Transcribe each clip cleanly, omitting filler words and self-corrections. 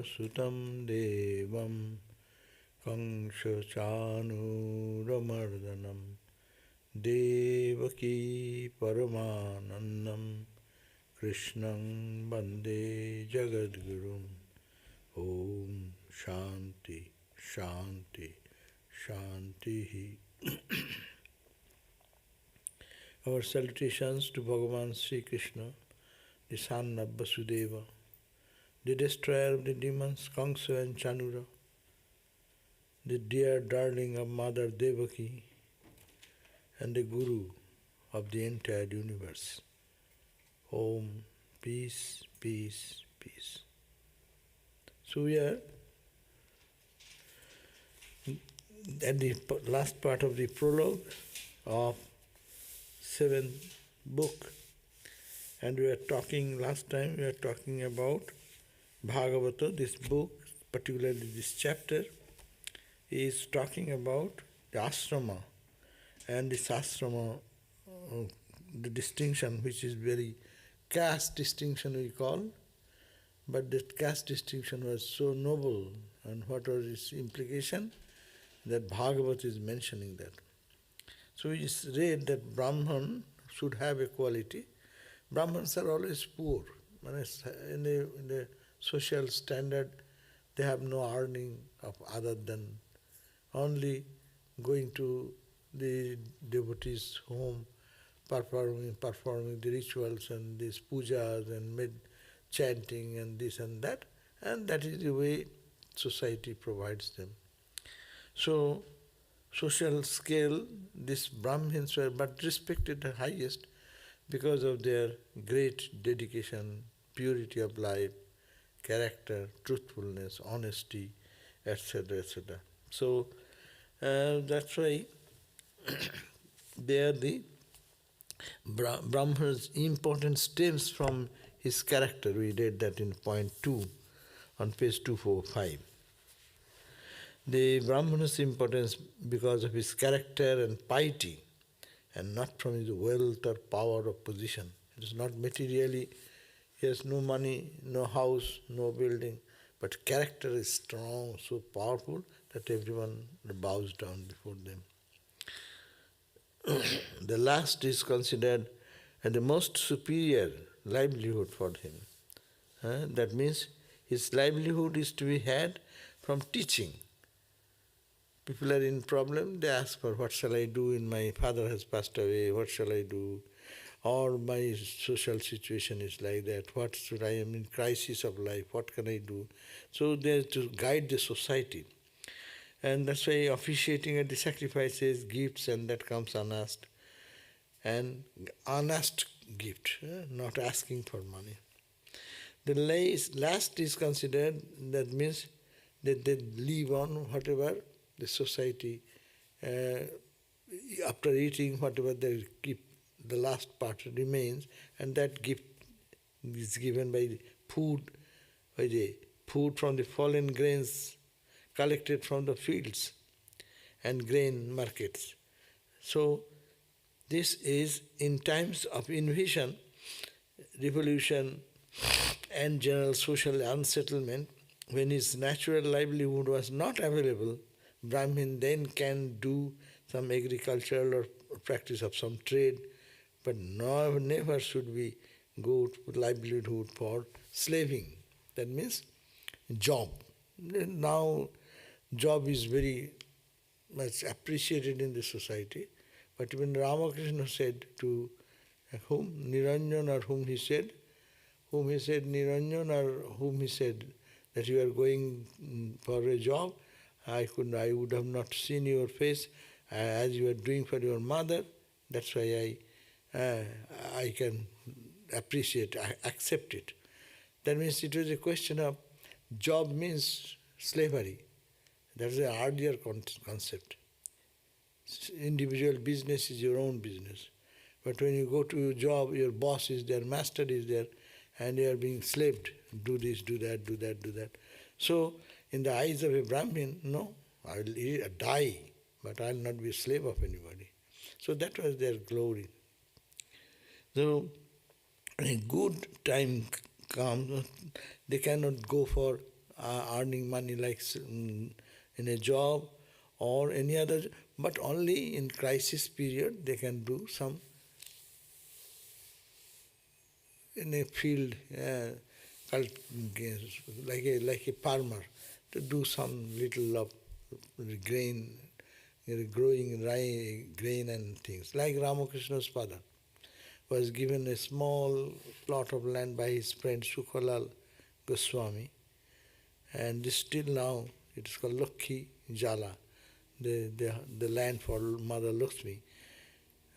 sutam devam kangsha chanuramardanam devaki paramanandam krishnam bande jagadgurum. Om Shanti Shanti Shanti. Our salutations to Bhagavan Sri Krishna, the son of Vasudeva, the destroyer of the demons Kamsa and Chanura, the dear darling of Mother Devaki, and the Guru of the entire universe. Om, peace, peace, peace. So we are at the last part of the prologue of 7th book, and we are talking, last time we were talking about Bhagavata. This book, particularly this chapter, is talking about the ashrama, and this ashrama, the distinction, which is very caste distinction we call, but that caste distinction was so noble, and what was its implication? That Bhagavata is mentioning that. So we just read that Brahman should have equality. Brahmans are always poor. In the social standard, they have no earning of other than only going to the devotee's home, performing the rituals and these pujas and chanting and this and that is the way society provides them. So, social scale, these Brahmins were but respected the highest because of their great dedication, purity of life, character, truthfulness, honesty, etc., etc. So, that's why there the Brahma's importance stems from his character. We read that in point 2 on page 245. The Brahmana's importance because of his character and piety, and not from his wealth or power or position. It is not materially, he has no money, no house, no building, but character is strong, so powerful that everyone bows down before them. The last is considered as the most superior livelihood for him. That means his livelihood is to be had from teaching. People are in problem, they ask for what shall I do, my father has passed away, what shall I do? Or my social situation is like that, I am in crisis of life, what can I do? So they have to guide the society. And that's why officiating at the sacrifices, gifts, and that comes unasked. And unasked gift, not asking for money. The last is considered, that means that they live on whatever the society, after eating whatever they keep, the last part remains, and that gift is given by food from the fallen grains collected from the fields and grain markets. So this is in times of invasion, revolution, and general social unsettlement, when his natural livelihood was not available. Brahmin then can do some agricultural or practice of some trade, but never should we go to livelihood for slaving. That means job. Now job is very much appreciated in the society, but when Ramakrishna said to whom? Niranjan, or whom he said Niranjan, or whom he said that you are going for a job, I would have not seen your face as you are doing for your mother. That's why I can appreciate, I accept it. That means it was a question of job means slavery. That is an earlier concept. Individual business is your own business. But when you go to your job, your boss is there, master is there, and you are being slaved. Do this, do that, do that, do that. So, in the eyes of a Brahmin, no, I will die, but I will not be a slave of anybody. So that was their glory. So, when a good time comes, they cannot go for earning money like in a job or any other, but only in crisis period they can do some in a field, like a farmer, to do some little of grain, growing grain and things. Like Ramakrishna's father was given a small plot of land by his friend Sukhalal Goswami, and still now it is called Lakhi Jala, the land for Mother Lakshmi.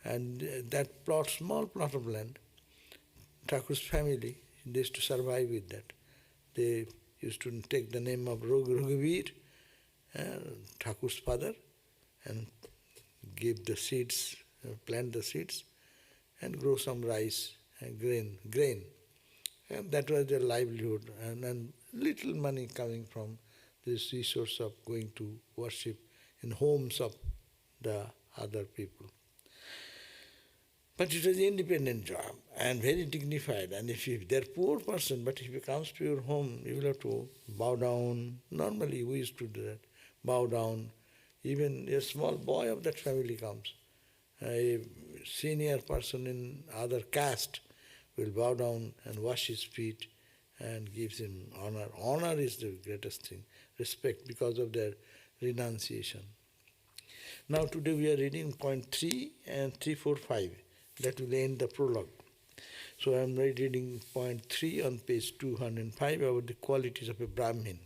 And that plot, small plot of land, Thakur's family, they used to survive with that. They used to take the name of Raghuveer, Thakur's father, and give the seeds, plant the seeds, and grow some rice and grain. And that was their livelihood, and little money coming from this resource of going to worship in homes of the other people. But it was an independent job and very dignified. And if they're poor person, but if he comes to your home, you will have to bow down. Normally we used to do that, bow down. Even a small boy of that family comes. A senior person in other caste will bow down and wash his feet and gives him honor. Honor is the greatest thing, respect, because of their renunciation. Now today we are reading point 3 and 3, 4, 5. That will end the prologue. So I am reading point 3 on page 205 about the qualities of a Brahmin.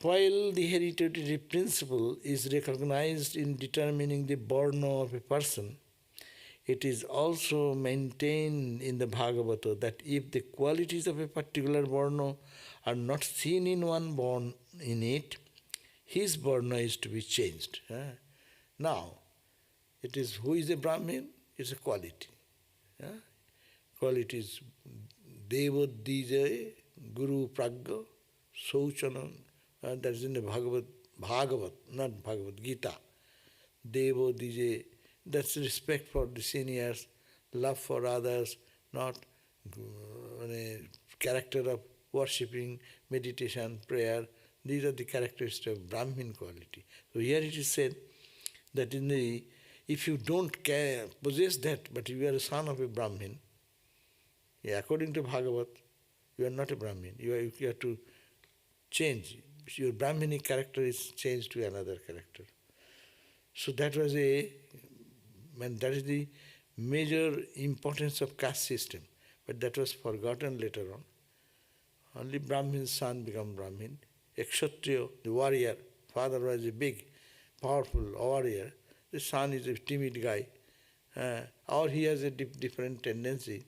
While the hereditary principle is recognized in determining the Varna of a person, it is also maintained in the Bhagavata that if the qualities of a particular Varna are not seen in one born in it, his Varna is to be changed. Now, it is who is a Brahmin? It's a quality. Quality is Deva Dija, Guru Pragya, Sauchanan, that is in the Bhagavat, not Bhagavad Gita. Deva Dija, that's respect for the seniors, love for others, not character of worshipping, meditation, prayer. These are the characteristics of Brahmin quality. So here it is said that if you don't possess that, but you are a son of a Brahmin, according to Bhagavat, you are not a Brahmin. You have to change. Your Brahminic character is changed to another character. So that is the major importance of caste system. But that was forgotten later on. Only Brahmin's son become Brahmin. A Kshatriya, the warrior, father was a big, powerful warrior. The son is a timid guy, or he has a different tendency,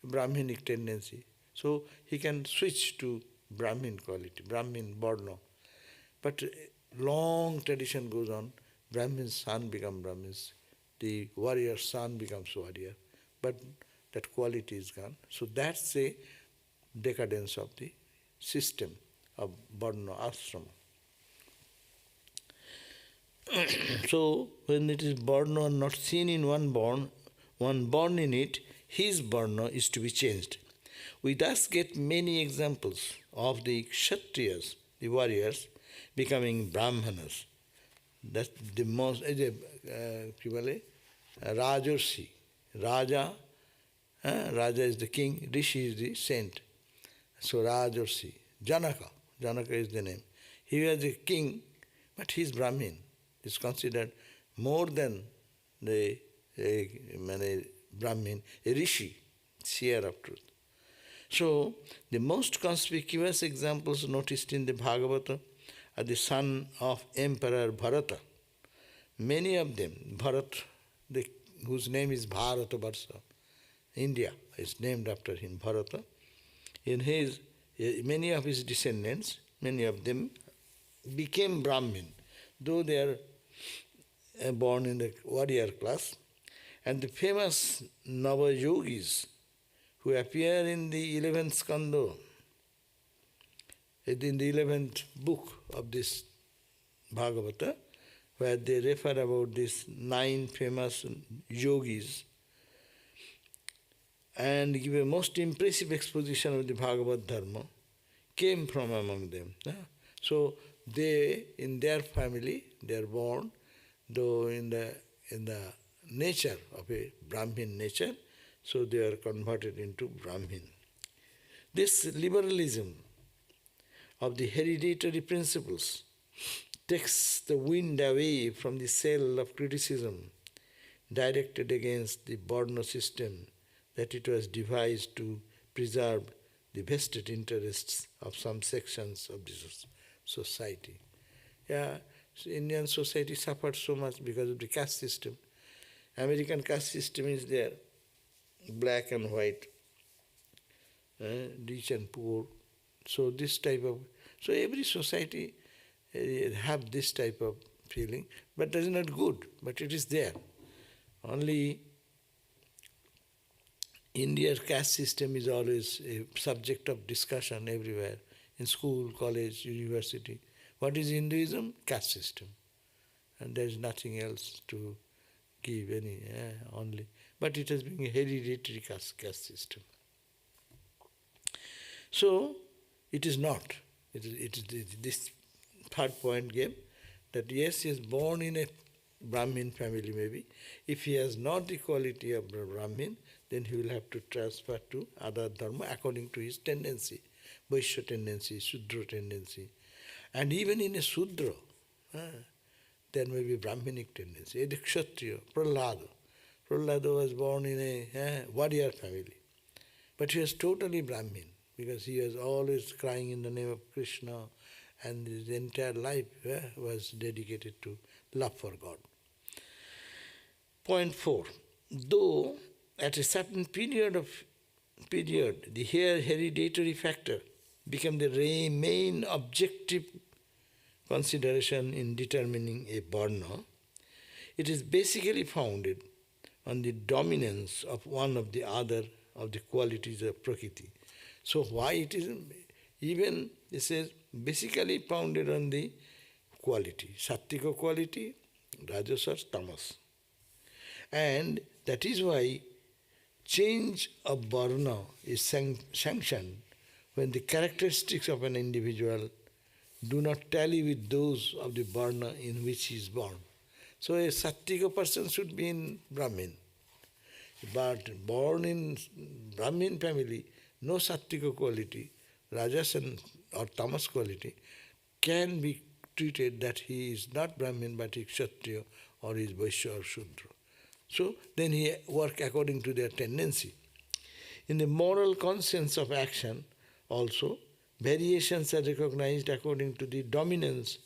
Brahminic tendency. So he can switch to Brahmin quality, Brahmin Varna. But long tradition goes on, Brahmin's son becomes Brahmins, the warrior's son becomes warrior, but that quality is gone. So that's a decadence of the system of Varna Ashrama. So, when it is Varna not seen in one born in it, his Varna is to be changed. We thus get many examples of the Kshatriyas, the warriors, becoming Brahmanas. That's the most, Rajarshi. Raja is the king, Rishi is the saint. So Rajarshi. Janaka is the name. He was a king, but he is Brahmin. Is considered more than a Brahmin, a Rishi, seer of truth. So, the most conspicuous examples noticed in the Bhagavata are the son of Emperor Bharata. Many of them, Bharat, whose name is Bharatavarsa, India is named after him, Bharata. Many of his descendants, many of them became Brahmin, though they are born in the warrior class. And the famous Nava-yogis who appear in the 11th skanda, in the 11th book of this Bhagavata, where they refer about these 9 famous yogis and give a most impressive exposition of the Bhagavad Dharma, came from among them. So they, in their family, they are born, though in the nature of a Brahmin nature, so they are converted into Brahmin. This liberalism of the hereditary principles takes the wind away from the sail of criticism directed against the Varna system that it was devised to preserve the vested interests of some sections of the society. Yeah, so Indian society suffered so much because of the caste system. American caste system is there, black and white, rich and poor. So this type of, so every society have this type of feeling, but that is not good, but it is there. Only India's caste system is always a subject of discussion everywhere, in school, college, university. What is Hinduism? Caste system. And there is nothing else to give any, only. But it has been a hereditary caste system. So, it is not. It is this third point gave, that yes, he is born in a Brahmin family maybe. If he has not the quality of Brahmin, then he will have to transfer to other dharma according to his tendency, Vaishya tendency, Sudra tendency. And even in a Sudra, there may be Brahminic tendency. A Kshatriya, Prologue. Prologue was born in a warrior family. But he was totally Brahmin, because he was always crying in the name of Krishna, and his entire life was dedicated to love for God. Point 4. Though at a certain period, the hereditary factor became the main objective consideration in determining a varna, it is basically founded on the dominance of one of the other of the qualities of Prakriti. So why it is, even it says, basically founded on the quality, Sattvika quality, Rajas or Tamas. And that is why change of varna is sanctioned when the characteristics of an individual do not tally with those of the varna in which he is born. So a Sattvika person should be in Brahmin. But born in Brahmin family, no Sattvika quality, Rajas or Tamas quality, can be treated that he is not Brahmin but he is Kshatriya or he is Vaishya or Shudra. So then he work according to their tendency. In the moral conscience of action also, variations are recognized according to the dominance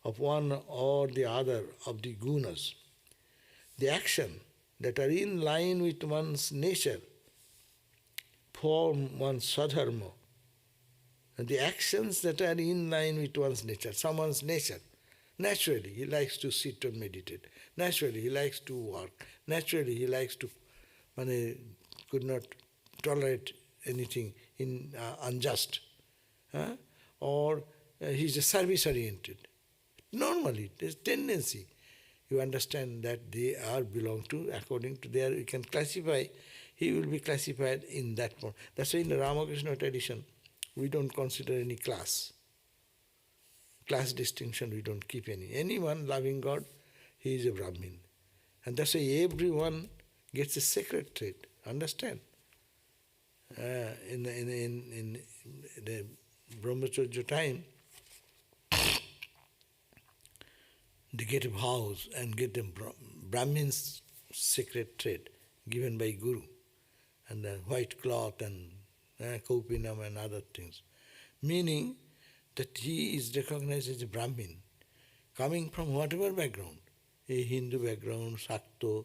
of one or the other of the gunas. The action that are in line with one's nature form one's sadharma. And the actions that are in line with one's nature, someone's nature, naturally he likes to sit and meditate, naturally he likes to work, naturally he likes to, could not tolerate anything unjust, or he's a service-oriented. Normally, there's tendency. You understand that they are belong to, according to their, you can classify, he will be classified in that form. That's why in the Ramakrishna tradition, we don't consider any class. Class distinction, we don't keep any. Anyone loving God, he is a Brahmin. And that's why everyone gets a sacred trait. Understand? In the Brahmacharya time, they get vows and get the Brahmin's sacred trait given by Guru, and the white cloth and kaupinam and other things. Meaning that he is recognized as a Brahmin, coming from whatever background, a Hindu background, Shakto,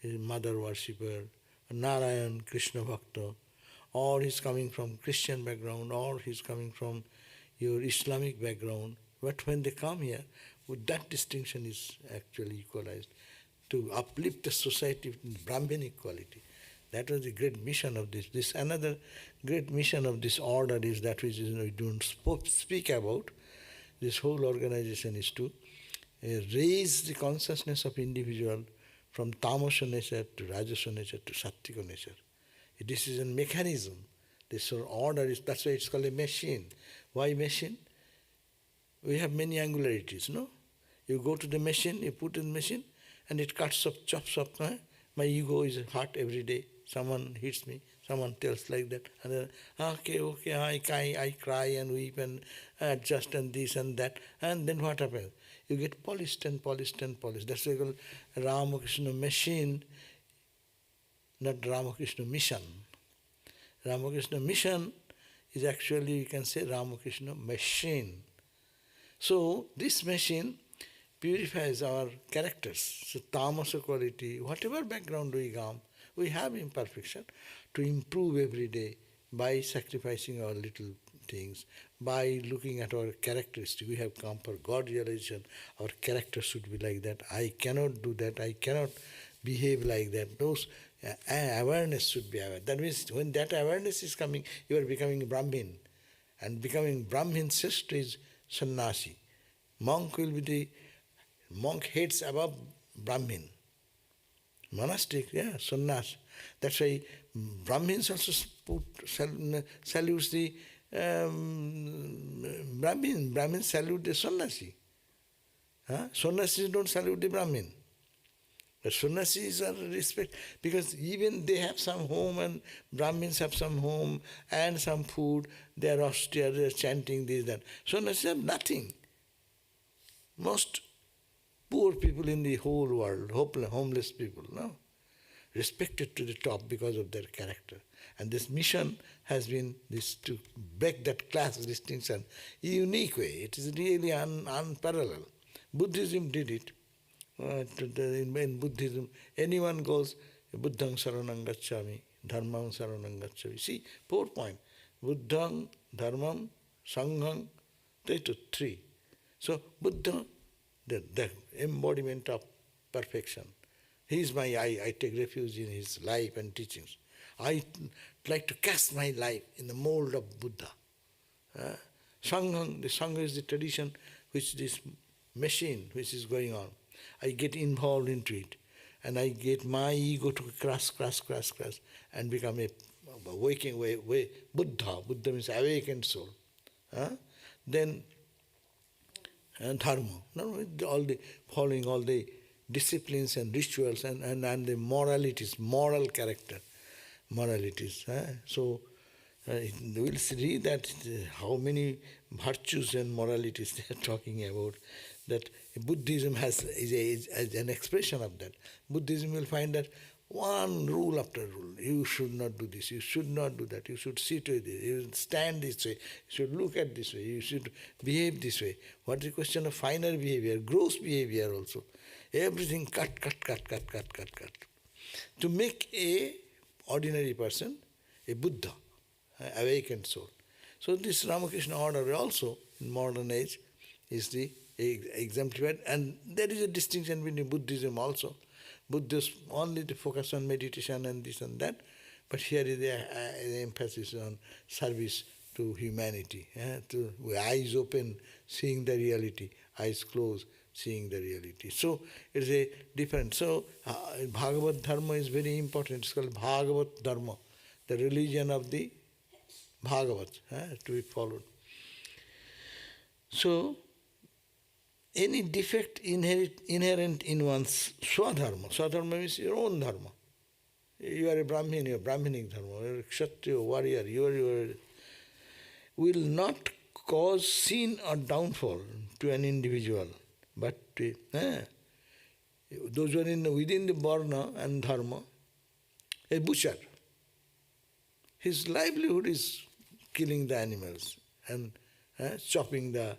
a mother worshipper, Narayan, Krishna Bhakta, or he's coming from Christian background, or he's coming from your Islamic background. But when they come here, with that distinction is actually equalized to uplift the society with Brahminic quality. That was the great mission of this. This another great mission of this order is that which we don't speak about. This whole organization is to raise the consciousness of individual from tamasa nature to rajasa nature to sattvika nature. This is a mechanism. This order is, that's why it's called a machine. Why machine? We have many angularities, no? You go to the machine, you put in the machine, and it cuts up, chops up. Huh? My ego is hurt every day. Someone hits me, someone tells like that. And then, okay, I cry and weep and adjust and this and that. And then what happens? You get polished and polished and polished. That's why we call Ramakrishna machine, not Ramakrishna mission. Ramakrishna mission is actually, you can say, Ramakrishna machine. So this machine purifies our characters. So tamasa quality, whatever background we come, we have imperfection to improve every day by sacrificing our little things, by looking at our characteristics. We have come for God realization. Our character should be like that. I cannot do that. I cannot behave like that. Those awareness should be aware. That means when that awareness is coming, you are becoming Brahmin. And becoming Brahmin sister is sannyasi. Monk will be the monk heads above Brahmin. Monastic, yeah, sannyas. That's why Brahmins also salutes the Brahmin. Brahmins salute the sannyasi. Sannyasis don't salute the Brahmin. But sannyasis are respect, because even they have some home and Brahmins have some home and some food, they are austere, they are chanting this, that. Sannyasis have nothing. Most poor people in the whole world, homeless people, no? Respected to the top because of their character. And this mission has been this to break that class distinction in a unique way. It is really unparalleled. Buddhism did it. In Buddhism, anyone goes, Buddhang saranang gacchami, dharmang saranang gacchami. See, 4 points. Buddhang, dharmam, sanghang, three. So Buddha, the embodiment of perfection. He is I take refuge in his life and teachings. I like to cast my life in the mold of Buddha. Sanghang, the Sangha is the tradition which this machine which is going on. I get involved into it, and I get my ego to crush, and become a waking way Buddha. Buddha means awakened soul. Then dharma, following all the disciplines and rituals and the moralities, moral character, moralities. So we'll see that how many virtues and moralities they are talking about. That Buddhism is an expression of that. Buddhism will find that one rule after rule. You should not do this, you should not do that, you should sit with this, you should stand this way, you should look at this way, you should behave this way. What is the question of finer behavior, gross behavior also? Everything cut. To make a ordinary person a Buddha, awakened soul. So this Ramakrishna order also in modern age is the exemplified, and there is a distinction between Buddhism also. Buddhists only to focus on meditation and this and that, but here is the emphasis on service to humanity, to eyes open, seeing the reality, eyes closed, seeing the reality. So it is a different. So Bhagavat Dharma is very important. It's called Bhagavat Dharma, the religion of the Bhagavat, to be followed. So any defect inherent in one's swadharma. Swadharma means your own dharma. You are a Brahmin, you are Brahminic dharma, you are a Kshatriya, warrior, you will not cause sin or downfall to an individual. But those who are within the varna and dharma, a butcher, his livelihood is killing the animals and chopping the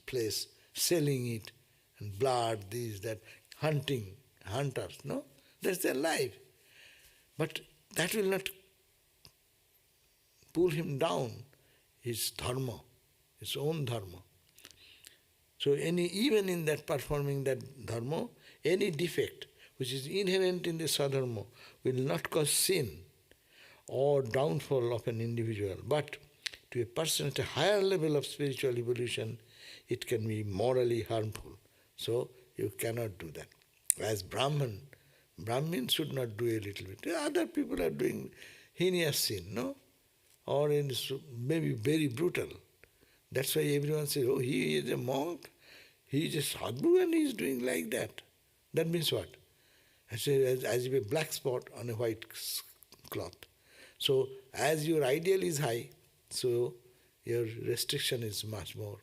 place, selling it, and blood, this, that, hunters, no? That's their life. But that will not pull him down, his dharma, his own dharma. So even in that performing that dharma, any defect which is inherent in the sadharma will not cause sin or downfall of an individual, but to a person at a higher level of spiritual evolution, it can be morally harmful. So you cannot do that. As Brahmins should not do a little bit. Other people are doing heinous sin, no? Or maybe very brutal. That's why everyone says, oh, he is a monk, he is a sadhu and he is doing like that. That means what? As if a black spot on a white cloth. So as your ideal is high, so your restriction is much more.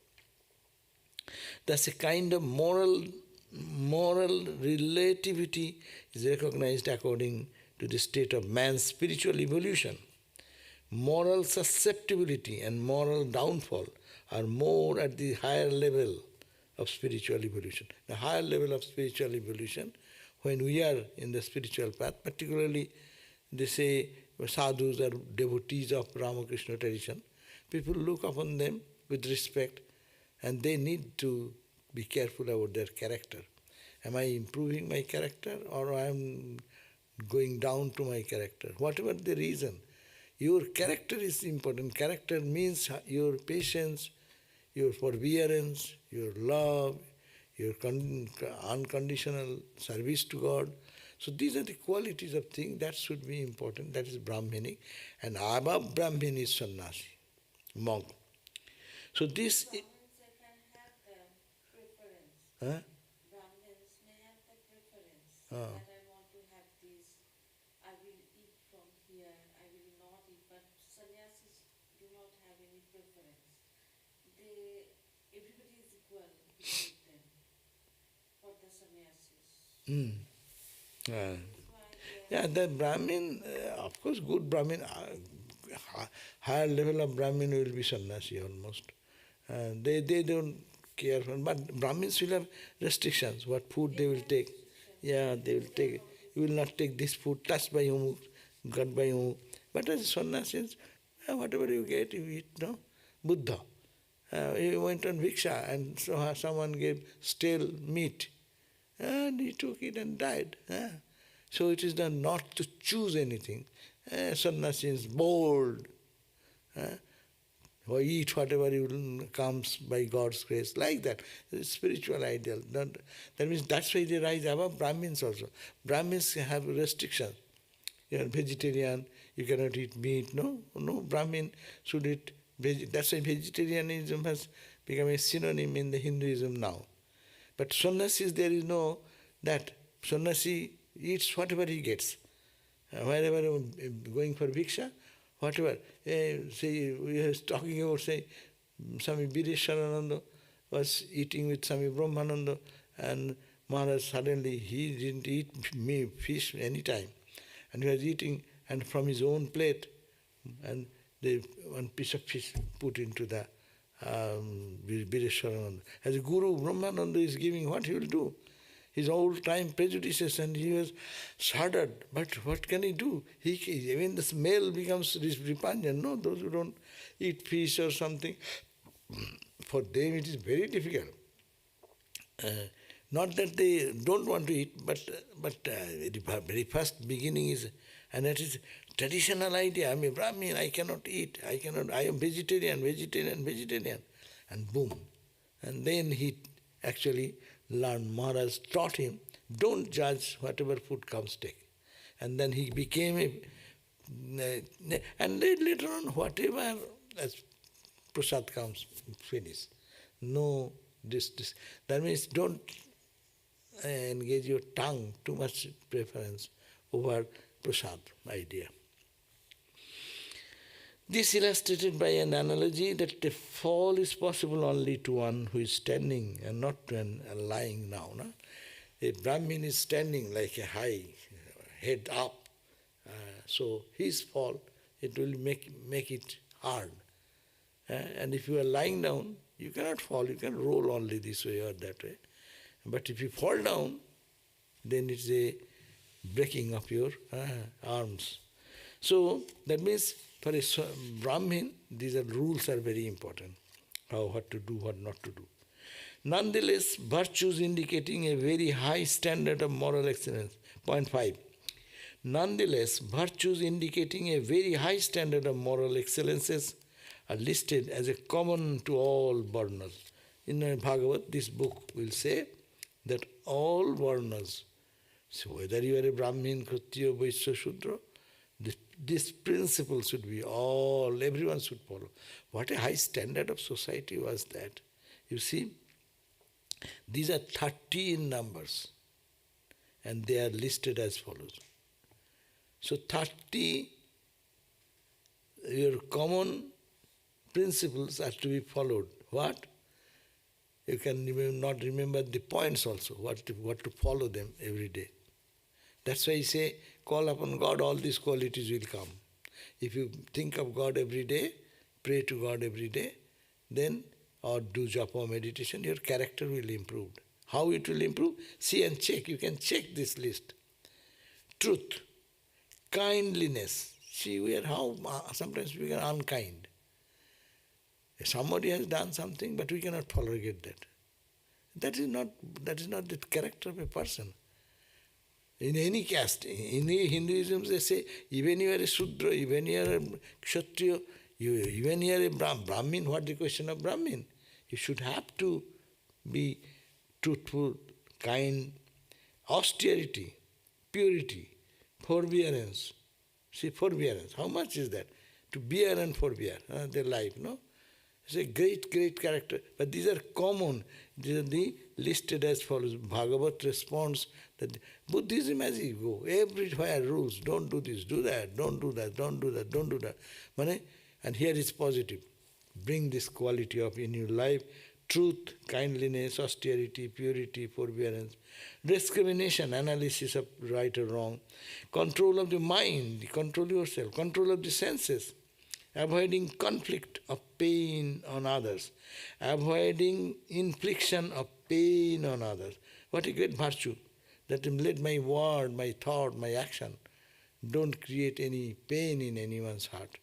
Thus a kind of moral relativity is recognized according to the state of man's spiritual evolution. Moral susceptibility and moral downfall are more at the higher level of spiritual evolution. The higher level of spiritual evolution, when we are in the spiritual path, particularly they say sadhus or devotees of Ramakrishna tradition, people look upon them with respect and they need to be careful about their character. Am I improving my character or I am going down to my character? Whatever the reason, your character is important. Character means your patience, your forbearance, your love, your unconditional service to God. So these are the qualities of things that should be important. That is Brahminic. And above Brahmin is sannyasi, monk. So this... Brahmins can have the preference. Huh? Brahmins may have the preference Ah. that I want to have this, I will eat from here, I will not eat. But sannyasis do not have any preference. Everybody is equal between them for the sannyasis. Yeah, the Brahmin, of course, good Brahmin, higher level of Brahmin will be sannyasi almost. They don't care for, but Brahmins will have restrictions, what food they will take. Yeah, they will take, you will not take this food touched by whom, got by whom. But as sannyasis, whatever you get, you eat, no? Buddha. He went on Viksha and so someone gave stale meat and he took it and died. So it is done not to choose anything. Sannyasi is bold. Or eat whatever comes by God's grace, like that. It's spiritual ideal. That means that's why they rise above Brahmins also. Brahmins have restrictions. You are vegetarian, you cannot eat meat. No, Brahmin should eat. That's why vegetarianism has become a synonym in the Hinduism now. But sannyasis, there is no that. Sannyasi eats whatever he gets. Wherever going for Viksha, whatever. Say, we are talking about, say, Swami Sarvadevananda was eating with Swami Brahmananda and Maharaj suddenly, he didn't eat fish any time. And he was eating and from his own plate and one piece of fish put into the Sarvadevananda. As a guru, Brahmananda is giving what he will do. His old time prejudices and he was shuddered. But what can he do? Even the smell becomes repugnant. No, those who don't eat fish or something, for them it is very difficult. Not that they don't want to eat, but the very first beginning is, and that is traditional idea. I am a Brahmin, I cannot eat, I am vegetarian. And boom. And then he actually learned, Maharaj taught him, don't judge whatever food comes, take. And then he became and later on whatever as prasad comes, finish. No, this. That means don't engage your tongue too much preference over prasad idea. This illustrated by an analogy that the fall is possible only to one who is standing and not to an lying now. No? A Brahmin is standing like a high, head up. So his fall, it will make it hard. And if you are lying down, you cannot fall, you can roll only this way or that way. But if you fall down, then it's a breaking of your arms. So that means for a Brahmin, these rules are very important. What to do, what not to do. Nonetheless, virtues indicating a very high standard of moral excellence. Point 5. Nonetheless, virtues indicating a very high standard of moral excellences are listed as a common to all varnas. In Bhagavad, this book will say that all varnas, so whether you are a Brahmin, Kshatriya, Vaishya, Shudra, This principle should be everyone should follow. What a high standard of society was that. You see, these are 30 in numbers, and they are listed as follows. So 30, your common principles are to be followed. What? You can not remember the points also, what to follow them every day. That's why I say, call upon God, all these qualities will come. If you think of God every day, pray to God every day, then, or do japa meditation, your character will improve. How it will improve? See and check. You can check this list. Truth, kindliness. See, sometimes we are unkind. Somebody has done something, but we cannot tolerate that. That is not the character of a person. In any caste, in Hinduism they say, even you are a Sudra, even you are a Kshatriya, even you are a Brahmin, what is the question of Brahmin? You should have to be truthful, kind, austerity, purity, forbearance. See, forbearance, how much is that? To bear and forbear their life, no? It's a great, great character. But these are common. These are listed as follows. Bhagavat responds that Buddhism as you go, everywhere rules, don't do this, do that, don't do that, don't do that, don't do that. And here is positive. Bring this quality of in your life, truth, kindliness, austerity, purity, forbearance, discrimination, analysis of right or wrong, control of the mind, control yourself, control of the senses, avoiding conflict of pain on others, avoiding infliction of pain on others. What a great virtue, that let my word, my thought, my action don't create any pain in anyone's heart.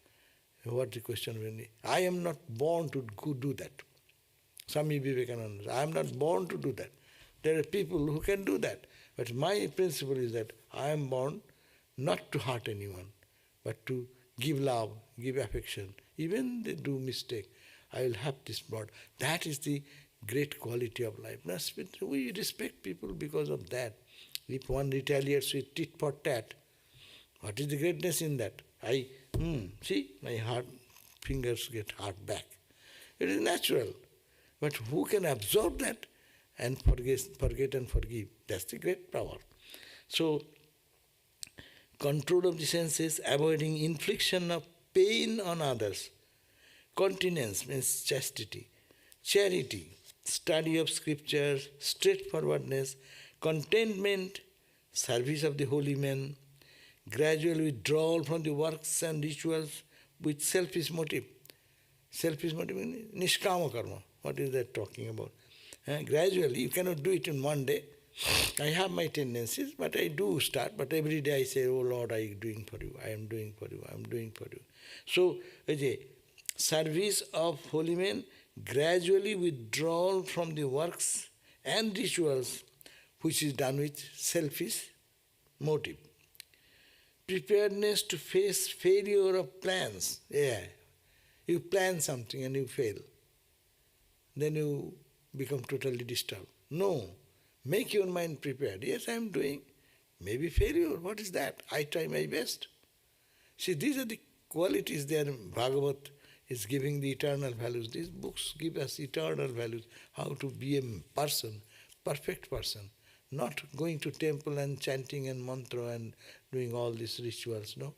What the question really? I am not born to do that. Swami Vivekananda, I am not born to do that. There are people who can do that. But my principle is that I am born not to hurt anyone, but to give love, give affection. Even they do mistake, I will have this blood. That is the great quality of life. We respect people because of that. If one retaliates with tit for tat, what is the greatness in that? See, my fingers get hurt back. It is natural. But who can absorb that and forget and forgive? That's the great power. So, control of the senses, avoiding infliction of pain on others. Continence means chastity. Charity, study of scriptures, straightforwardness, contentment, service of the holy men, gradual withdrawal from the works and rituals with selfish motive. Selfish motive means nishkama karma. What is that talking about? Gradually, you cannot do it in one day. I have my tendencies, but I do start. But every day I say, oh Lord, I am doing for you, I am doing for you, I am doing for you. So, service of holy men, gradually withdrawal from the works and rituals, which is done with selfish motive. Preparedness to face failure of plans. You plan something and you fail. Then you become totally disturbed. No. Make your mind prepared. Yes, I am doing. Maybe failure. What is that? I try my best. See, these are the qualities there. Bhagavat is giving the eternal values. These books give us eternal values. How to be a person, perfect person. Not going to temple and chanting and mantra and doing all these rituals. No.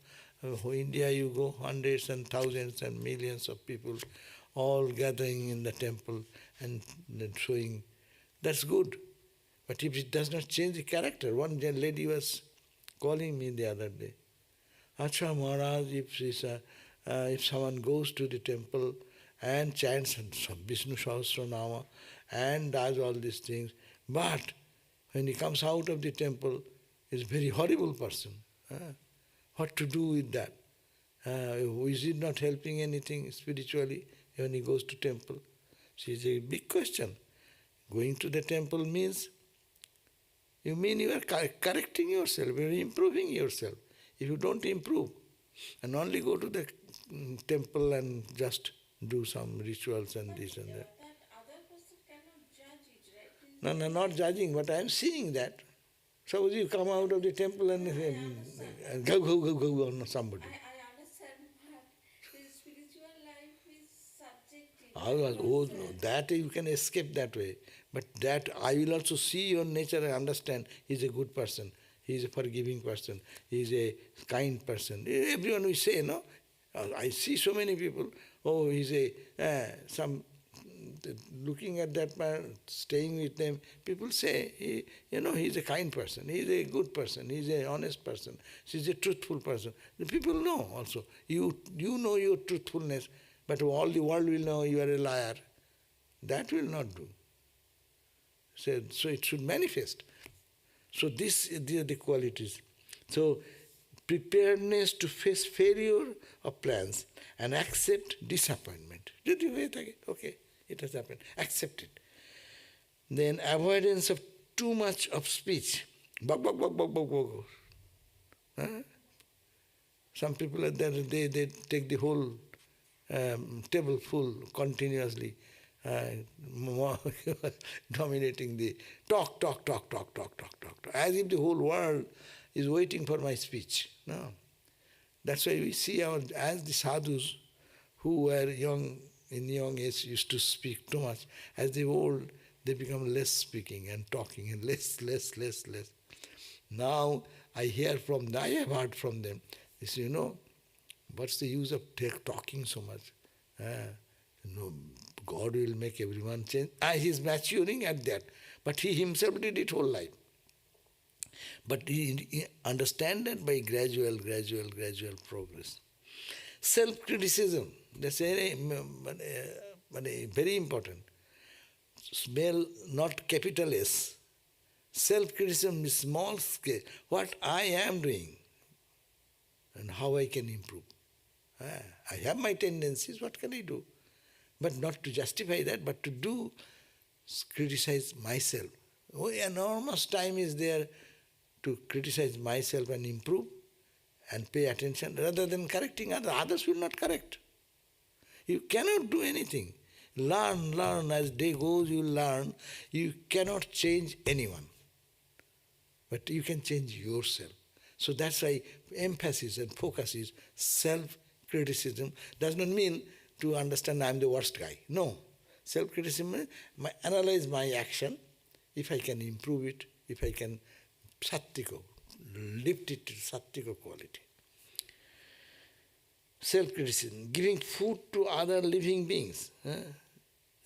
India you go, hundreds and thousands and millions of people all gathering in the temple and showing. That's good. But if it does not change the character, one lady was calling me the other day. Acha Maharaj, if someone goes to the temple and chants Vishnu Sahasranama and does all these things, but when he comes out of the temple, he's a very horrible person. What to do with that? Is it not helping anything spiritually when he goes to temple? See, it's a big question. Going to the temple means, you are correcting yourself, you are improving yourself. If you don't improve and only go to the temple and just do some rituals and this and that. That other person cannot judge it, right? No, not judging, but I am seeing that. Suppose you come out of the temple and go on somebody. I understand, but the spiritual life is subjective. Oh, no, that you can escape that way. But that I will also see your nature and understand he's a good person, he's a forgiving person, he's a kind person. Everyone will say, no? I see so many people, oh, he's looking at that man, staying with them, people say, he's a kind person, he's a good person, he's an honest person, he's a truthful person. The people know also. You know your truthfulness, but all the world will know you are a liar. That will not do. So it should manifest. So these are the qualities. So preparedness to face failure of plans and accept disappointment. Did you wait again? Okay, it has happened. Accept it. Then avoidance of too much of speech. Bug. Huh? Some people are there, they take the whole table full continuously, dominating the talk, as if the whole world is waiting for my speech. No. That's why we see as the sadhus who were in young age used to speak too much. As they old, they become less speaking and talking and less. Now I have heard from them, they say, what's the use of talking so much? God will make everyone change. He's maturing at that. But he himself did it whole life. But he understand that by gradual progress. Self-criticism, that's very important. Smell, not capital S. Self-criticism is small scale. What I am doing and how I can improve. I have my tendencies, what can I do? But not to justify that, but to criticize myself. Enormous time is there to criticize myself and improve and pay attention rather than correcting others. Others will not correct. You cannot do anything. Learn. As day goes, you learn. You cannot change anyone. But you can change yourself. So that's why emphasis and focus is self-criticism. Does not mean to understand I am the worst guy. No. Self-criticism means analyze my action, if I can improve it, if I can lift it to sattvika quality. Self-criticism, giving food to other living beings.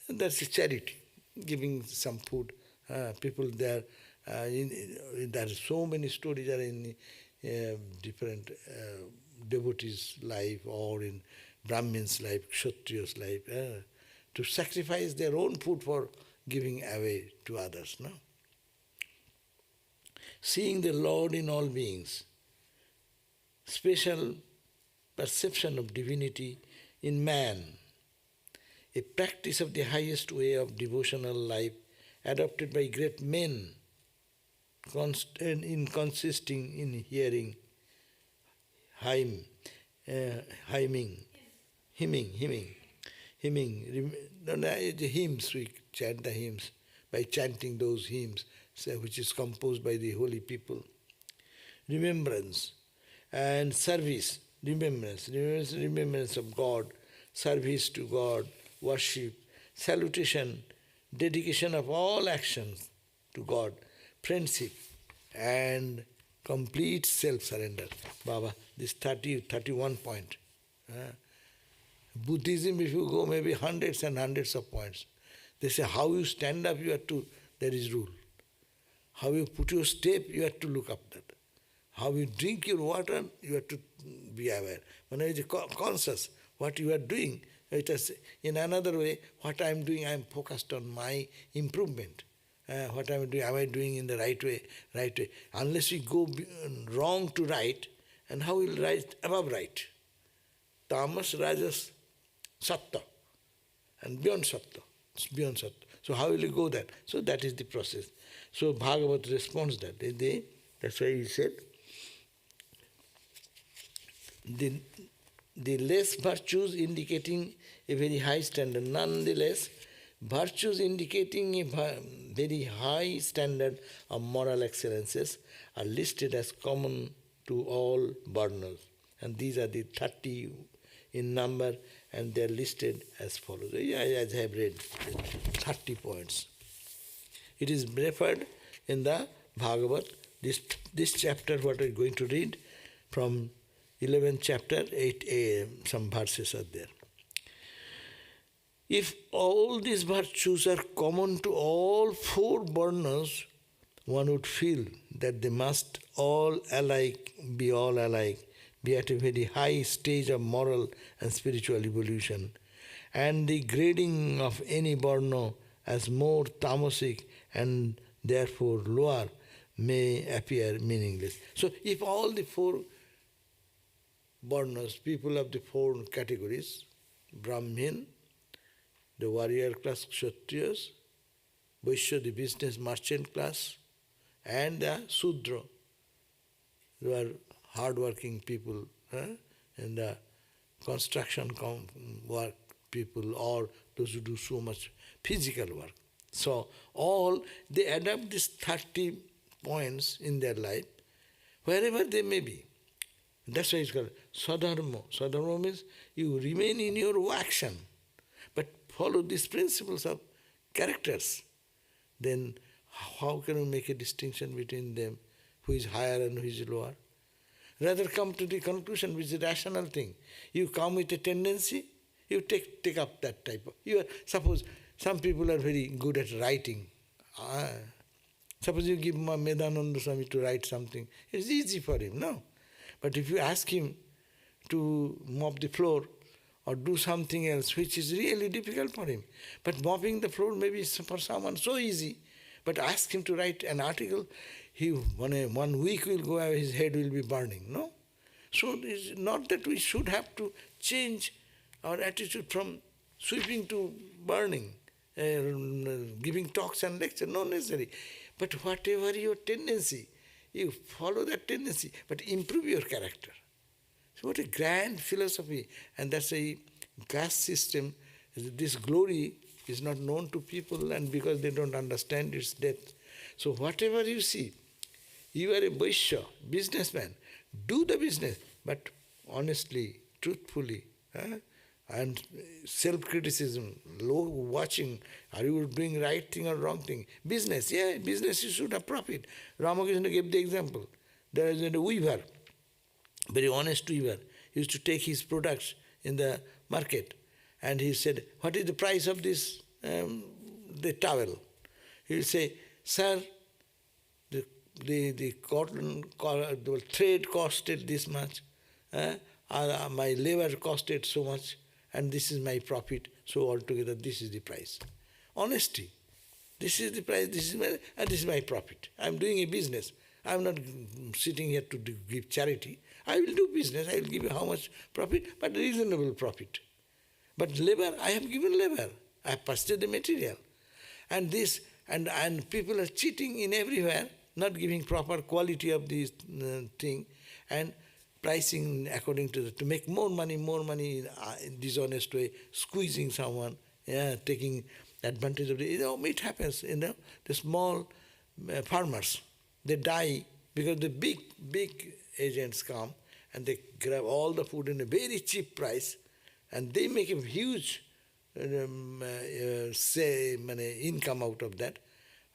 That's a charity, giving some food. People there, there are so many stories are in different devotees' life or in Brahmin's life, Kshatriya's life, to sacrifice their own food for giving away to others. No? Seeing the Lord in all beings, special perception of divinity in man, a practice of the highest way of devotional life adopted by great men, consisting in hearing, hymning, the hymns, we chant the hymns, by chanting those hymns, which is composed by the holy people. Remembrance and service, remembrance of God, service to God, worship, salutation, dedication of all actions to God, friendship, and complete self-surrender. Baba, this 31 point. Buddhism, if you go, maybe hundreds and hundreds of points. They say how you stand up, you have to, there is rule. How you put your step, you have to look up that. How you drink your water, you have to be aware. When I is conscious what you are doing, it is in another way, what I am doing, I am focused on my improvement. What am I doing in the right way? Unless we go wrong to right, and how will right above right? Tamas, Rajas, Sattva, and beyond Sattva. It's beyond Sattva. So how will you go that? So that is the process. So Bhagavat responds that. That's why he said, the less virtues indicating a very high standard, nonetheless, virtues indicating a very high standard of moral excellences are listed as common to all Varnas. And these are the 30 in number, and they are listed as follows. As I have read, 30 points. It is referred in the Bhagavat, this chapter, what we are going to read, from 11th chapter, 8 some verses are there. If all these virtues are common to all 4 Varnas, one would feel that they must all alike, be at a very high stage of moral and spiritual evolution. And the grading of any Varna as more tamasic and therefore lower may appear meaningless. So if all the 4 Varnas, people of the 4 categories, Brahmin, the warrior class Kshatriyas, Vaishya, the business merchant class, and the Sudra, who are hard-working people, and the construction work people, or those who do so much physical work. So all, they adapt these 30 points in their life, wherever they may be. That's why it's called Sadharma. Sadharma means you remain in your action, but follow these principles of characters. Then how can you make a distinction between them, who is higher and who is lower? Rather come to the conclusion, which is a rational thing. You come with a tendency, you take up that type of... suppose some people are very good at writing. Suppose you give Medananda Swami to write something, it's easy for him, no? But if you ask him to mop the floor or do something else, which is really difficult for him, but mopping the floor maybe is for someone so easy, but ask him to write an article, one week will go away, his head will be burning, no? So it's not that we should have to change our attitude from sweeping to burning, giving talks and lectures, not necessary. But whatever your tendency, you follow that tendency, but improve your character. So what a grand philosophy. And that's a caste system. This glory is not known to people, and because they don't understand its depth. So whatever you see, you are a Vaishya, businessman, do the business, but honestly, truthfully, and self-criticism, low watching, are you doing right thing or wrong thing? Business, business you should have profit. Ramakrishna gave the example. There is a weaver, very honest weaver, he used to take his products in the market, and he said, what is the price of this, the towel? He will say, sir, the cotton, the thread costed this much, my labor costed so much, and this is my profit, so altogether this is the price. Honesty. This is the price, this is my profit. I am doing a business. I am not sitting here to give charity. I will do business, I will give you how much profit, but reasonable profit. But labor, I have given labor. I have purchased the material. And this, and people are cheating in everywhere, not giving proper quality of this thing, and pricing according to make more money in dishonest way, squeezing someone, taking advantage of it. It happens, the small farmers, they die because the big agents come and they grab all the food in a very cheap price, and they make a huge income out of that,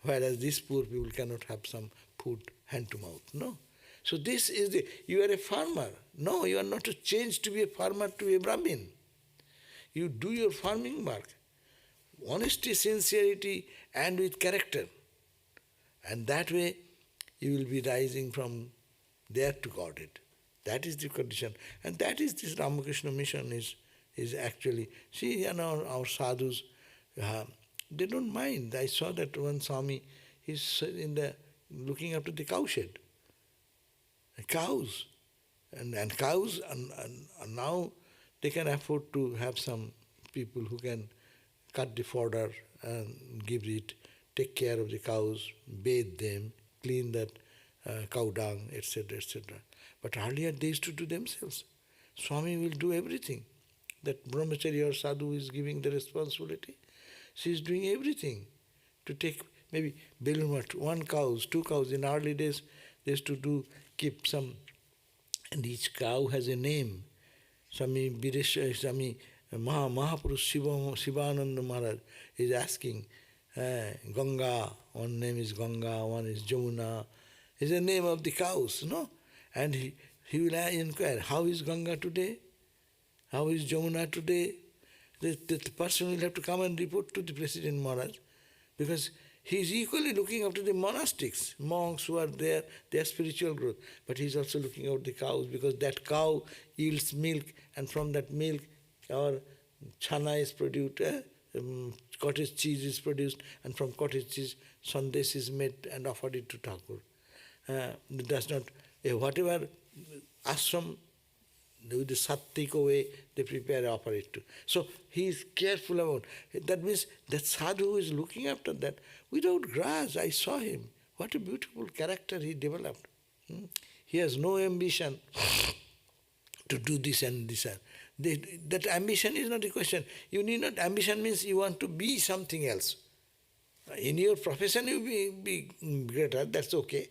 whereas these poor people cannot have some food hand to mouth, no? So this is you are a farmer. No, you are not to change to be a farmer to a Brahmin. You do your farming work. Honesty, sincerity, and with character. And that way, you will be rising from there to Godhead. That is the condition. And that is this Ramakrishna mission is actually, see, our sadhus, they don't mind. I saw that one Swami, he's looking after the cowshed. Cows. And cows, and now they can afford to have some people who can cut the fodder and give it, take care of the cows, bathe them, clean that cow dung, etc., etc. But earlier they used to do themselves. Swami will do everything. That brahmachari or sadhu is giving the responsibility. She is doing everything to maybe Belun Math, 1 cow, 2 cows. In early days, they used to keep some, and each cow has a name. Swami Mahapurush Shivananda Maharaj is asking, Ganga, one name is Ganga, one is Jamuna, is the name of the cows, no? And he will inquire, how is Ganga today? How is Jamuna today? The person will have to come and report to the President Maharaj, because he is equally looking after the monastics, monks who are there, their spiritual growth. But he is also looking after the cows, because that cow yields milk, and from that milk our chana is produced, cottage cheese is produced, and from cottage cheese sandesh is made and offered it to Thakur. Does not, whatever ashram, with the sattvika way they prepare and offer it to. So he is careful about. That means that sadhu who is looking after that, without grudge, I saw him. What a beautiful character he developed. He has no ambition to do this and this. That ambition is not a question. You need not, ambition means you want to be something else. In your profession you be greater, that's okay.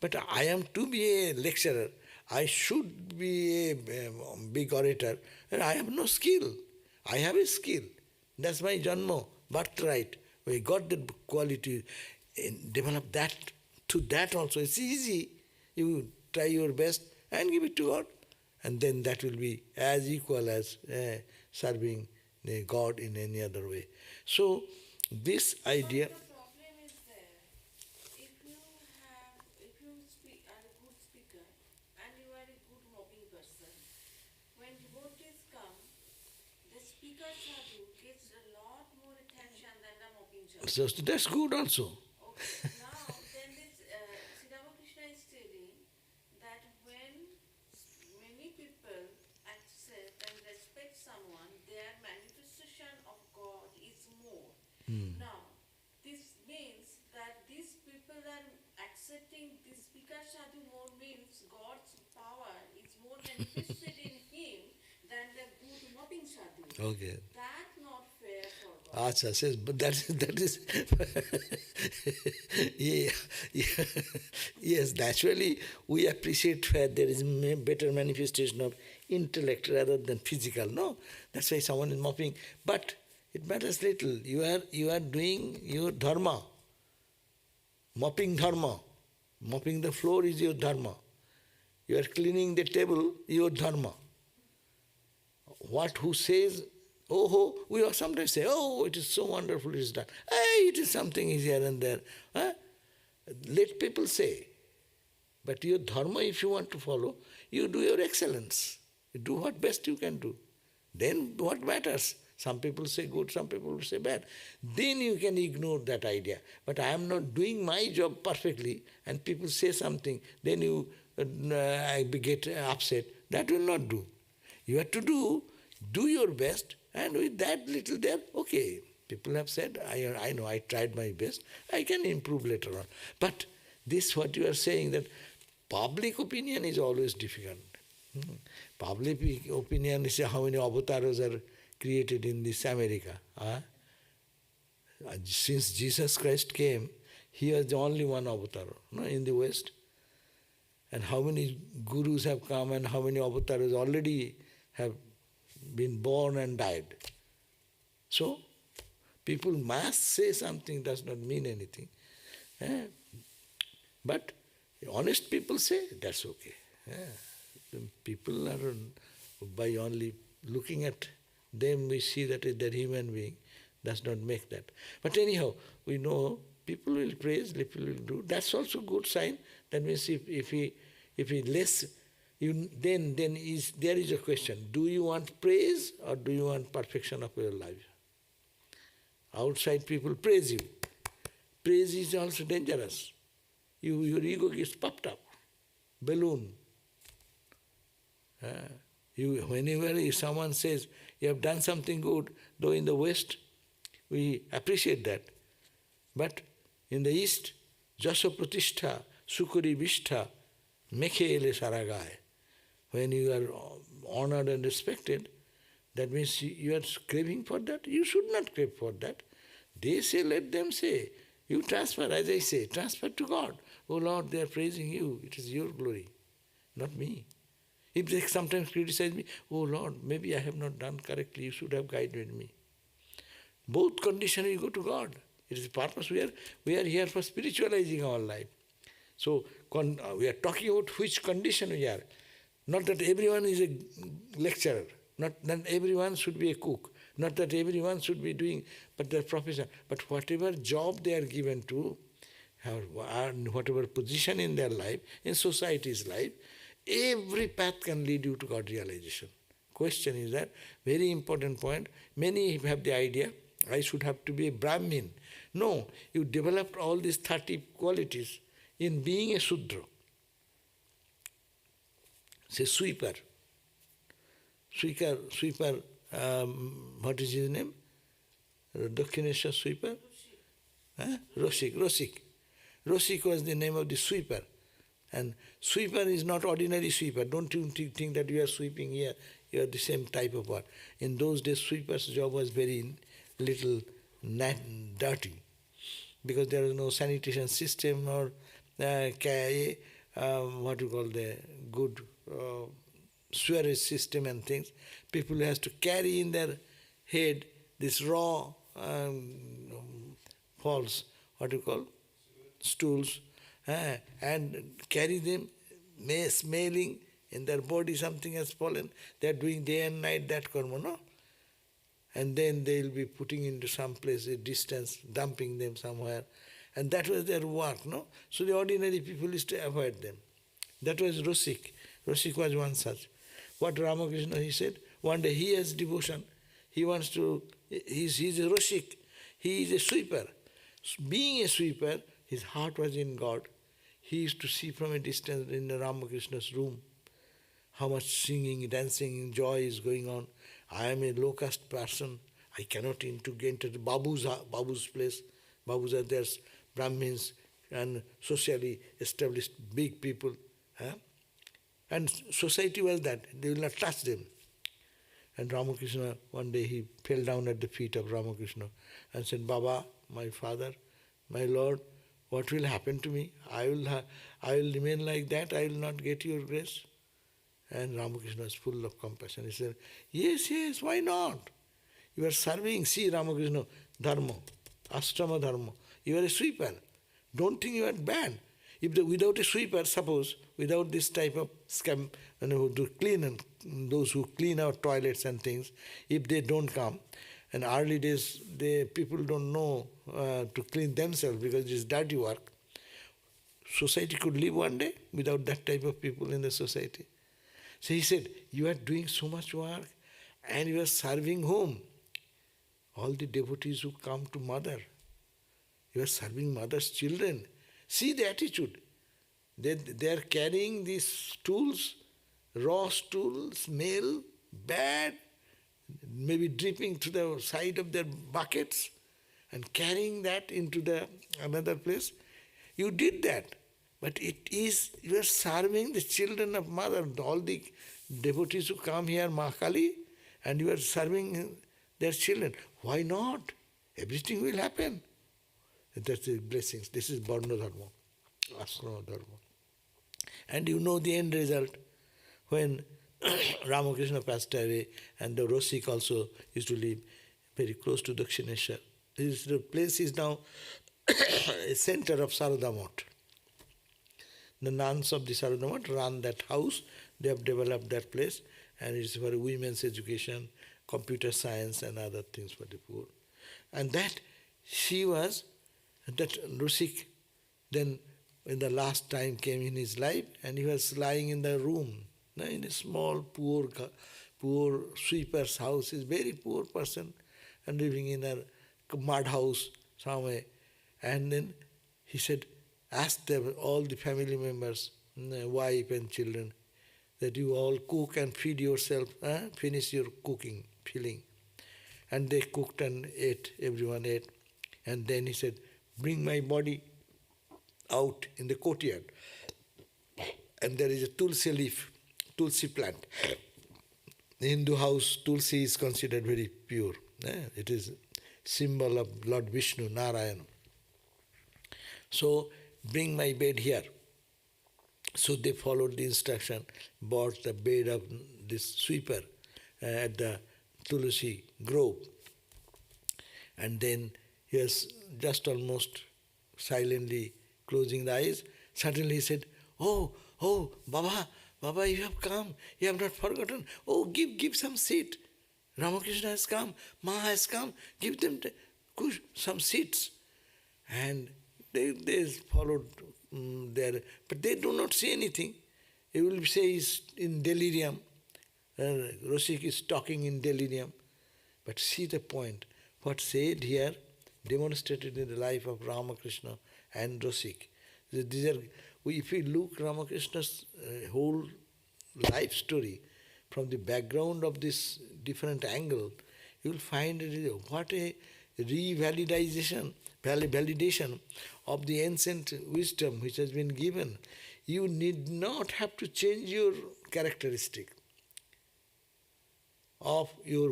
But I am to be a lecturer, I should be a big orator, and I have no skill. I have a skill. That's my janma, birthright. We got that quality, develop that. To that also, it's easy. You try your best and give it to God. And then that will be as equal as serving God in any other way. So, this idea... But the problem is there. If you are a good speaker and you are a good mopping person, when devotees come, the speaker sadhu gets a lot more attention than the mopping sadhu. So that's good also. Okay, now then this Sri Ramakrishna is telling that when many people accept and respect someone, their manifestation of God is more. Now, this means that these people are accepting this speaker sadhu more, means God's power is more manifested in him than the good mopping sadhu. Okay. That's not fair for God. Acha says, but that is yes, naturally we appreciate where there is better manifestation of intellect rather than physical. No, that's why someone is mopping. But it matters little. You are doing your dharma, mopping dharma. Mopping the floor is your dharma. You are cleaning the table, your dharma. Who says, we sometimes say, it is so wonderful it is done. It is something is here and there. Let people say. But your dharma, if you want to follow, you do your excellence. You do what best you can do. Then what matters? Some people say good, some people say bad. Then you can ignore that idea. But I am not doing my job perfectly, and people say something, then you get upset. That will not do. You have to do your best, and with that little there, okay, people have said, I know, I tried my best, I can improve later on. But this what you are saying, that public opinion is always difficult. Public opinion is how many avatars are created in this America. Since Jesus Christ came, he was the only one avatar in the West. And how many gurus have come and how many avatars already have been born and died. So, people must say something does not mean anything. But honest people say, that's okay. People are, by only looking at them, we see that they're human being, does not make that. But anyhow, we know people will praise, people will do. That's also a good sign. That means if he less, then there is a question. Do you want praise or do you want perfection of your life? Outside people praise you. Praise is also dangerous. Your ego gets puffed up. Balloon. Whenever someone says, you have done something good, though in the West, we appreciate that. But in the East, Jaso Pratishtha, Sukuri Vishtha, Mekhe ele Saragaye. When you are honored and respected, that means you are craving for that. You should not crave for that. They say, let them say. You transfer, as I say, transfer to God. Oh Lord, they are praising you. It is your glory, not me. If they sometimes criticize me, oh Lord, maybe I have not done correctly. You should have guided me. Both conditions we go to God. It is the purpose. We are here for spiritualizing our life. So we are talking about which condition we are. Not that everyone is a lecturer. Not that everyone should be a cook. Not that everyone should be doing but their profession. But whatever job they are given to, or whatever position in their life, in society's life, every path can lead you to God realization. Question is that, very important point, many have the idea, I should have to be a Brahmin. No, you developed all these 30 qualities in being a Sudra. Say sweeper. Sweeper, what is his name? Dakshineshwar sweeper? Rosik. Rosik was the name of the sweeper. And sweeper is not ordinary sweeper. Don't you think that you are sweeping here, you are the same type of work. In those days, sweeper's job was very little dirty, because there was no sanitation system or what you call the good sewerage system and things. People has to carry in their head this raw falls, what you call, stools, and carry them, smelling in their body something has fallen. They are doing day and night that karma, no? And then they will be putting into some place, a distance, dumping them somewhere. And that was their work, no? So the ordinary people used to avoid them. That was Rosik. Rosik was one such. What Ramakrishna, he said, one day he has devotion. He wants to, he's a Rosik. He is a sweeper. Being a sweeper, his heart was in God. He used to see from a distance in Ramakrishna's room how much singing, dancing, joy is going on. I am a low-caste person. I cannot enter the Babu's place. Babus are there, Brahmins and socially established big people. And society was that. They will not touch them. And Ramakrishna, one day he fell down at the feet of Ramakrishna and said, Baba, my father, my Lord, what will happen to me? I will remain like that. I will not get your grace. And Ramakrishna was full of compassion. He said, yes, why not? You are serving, see Ramakrishna, dharma, ashrama dharma. You are a sweeper. Don't think you are bad. Without a sweeper, suppose, without this type of scam, to clean and those who clean our toilets and things, if they don't come, in early days, people don't know to clean themselves because it is dirty work. Society could live one day without that type of people in the society. So he said, you are doing so much work and you are serving whom? All the devotees who come to mother. You are serving mother's children. See the attitude. They are carrying these stools, raw stools, smell, bad, maybe dripping to the side of their buckets and carrying that into another place. You did that. But you are serving the children of mother, all the devotees who come here, Mahakali, and you are serving their children. Why not? Everything will happen. That's the blessings. This is Varna Dharma, Ashrama Dharma. And you know the end result. When Ramakrishna passed away, and the Rosik also used to live very close to Dakshineshwar. The place is now a center of Sarada Math. The nuns of the Sarada Math run that house. They have developed that place, and it's for women's education, computer science, and other things for the poor. And that Rosik, then when the last time came in his life, and he was lying in the room, in a small, poor sweeper's house. He's a very poor person, and living in a mud house somewhere. And then he said, ask them, all the family members, wife and children, that you all cook and feed yourself, finish your cooking, filling. And they cooked and ate, everyone ate. And then he said, bring my body out in the courtyard. And there is a tulsi leaf, tulsi plant. The Hindu house, tulsi is considered very pure. It is symbol of Lord Vishnu, Narayana. So bring my bed here. So they followed the instruction, bought the bed of this sweeper at the Tulsi grove. And then he was just almost silently closing the eyes. Suddenly he said, "Oh, Baba, you have come. You have not forgotten. Oh, give some seat. Ramakrishna has come. Ma has come. Give them some seats." And they followed there, but they do not see anything. He will say he's in delirium. Rosik is talking in delirium. But see the point. What said here, demonstrated in the life of Ramakrishna and Rosik. These are, if we look Ramakrishna's whole life story from the background of this different angle, you will find what a validation of the ancient wisdom which has been given. You need not have to change your characteristic of in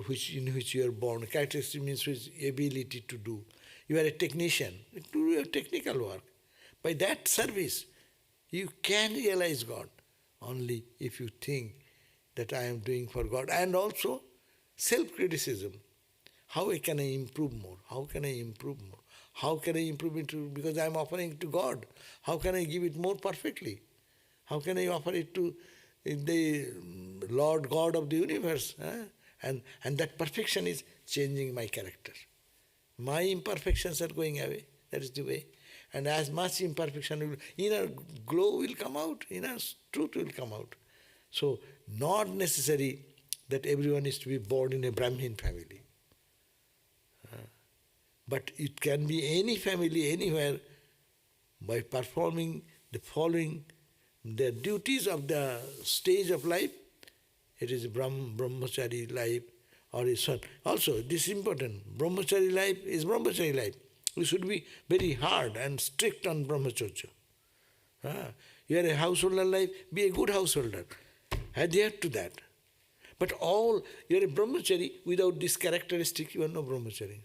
which you are born. Characteristic means which ability to do. You are a technician, do your technical work. By that service, you can realize God only if you think that I am doing for God. And also self-criticism. How can I improve more? How can I improve more? How can I improve it because I am offering to God? How can I give it more perfectly? How can I offer it to the Lord God of the universe? And that perfection is changing my character. My imperfections are going away. That is the way. And as much imperfection, inner glow will come out, inner truth will come out. So, not necessary that everyone is to be born in a Brahmin family. But it can be any family, anywhere, by performing the following, the duties of the stage of life. It is brahmachari life, or is son. Also, this is important. Brahmachari life is brahmachari life. We should be very hard and strict on brahmacharya. You are a householder life, be a good householder. Adhere to that. But you are a brahmachari, without this characteristic, you are no brahmachari.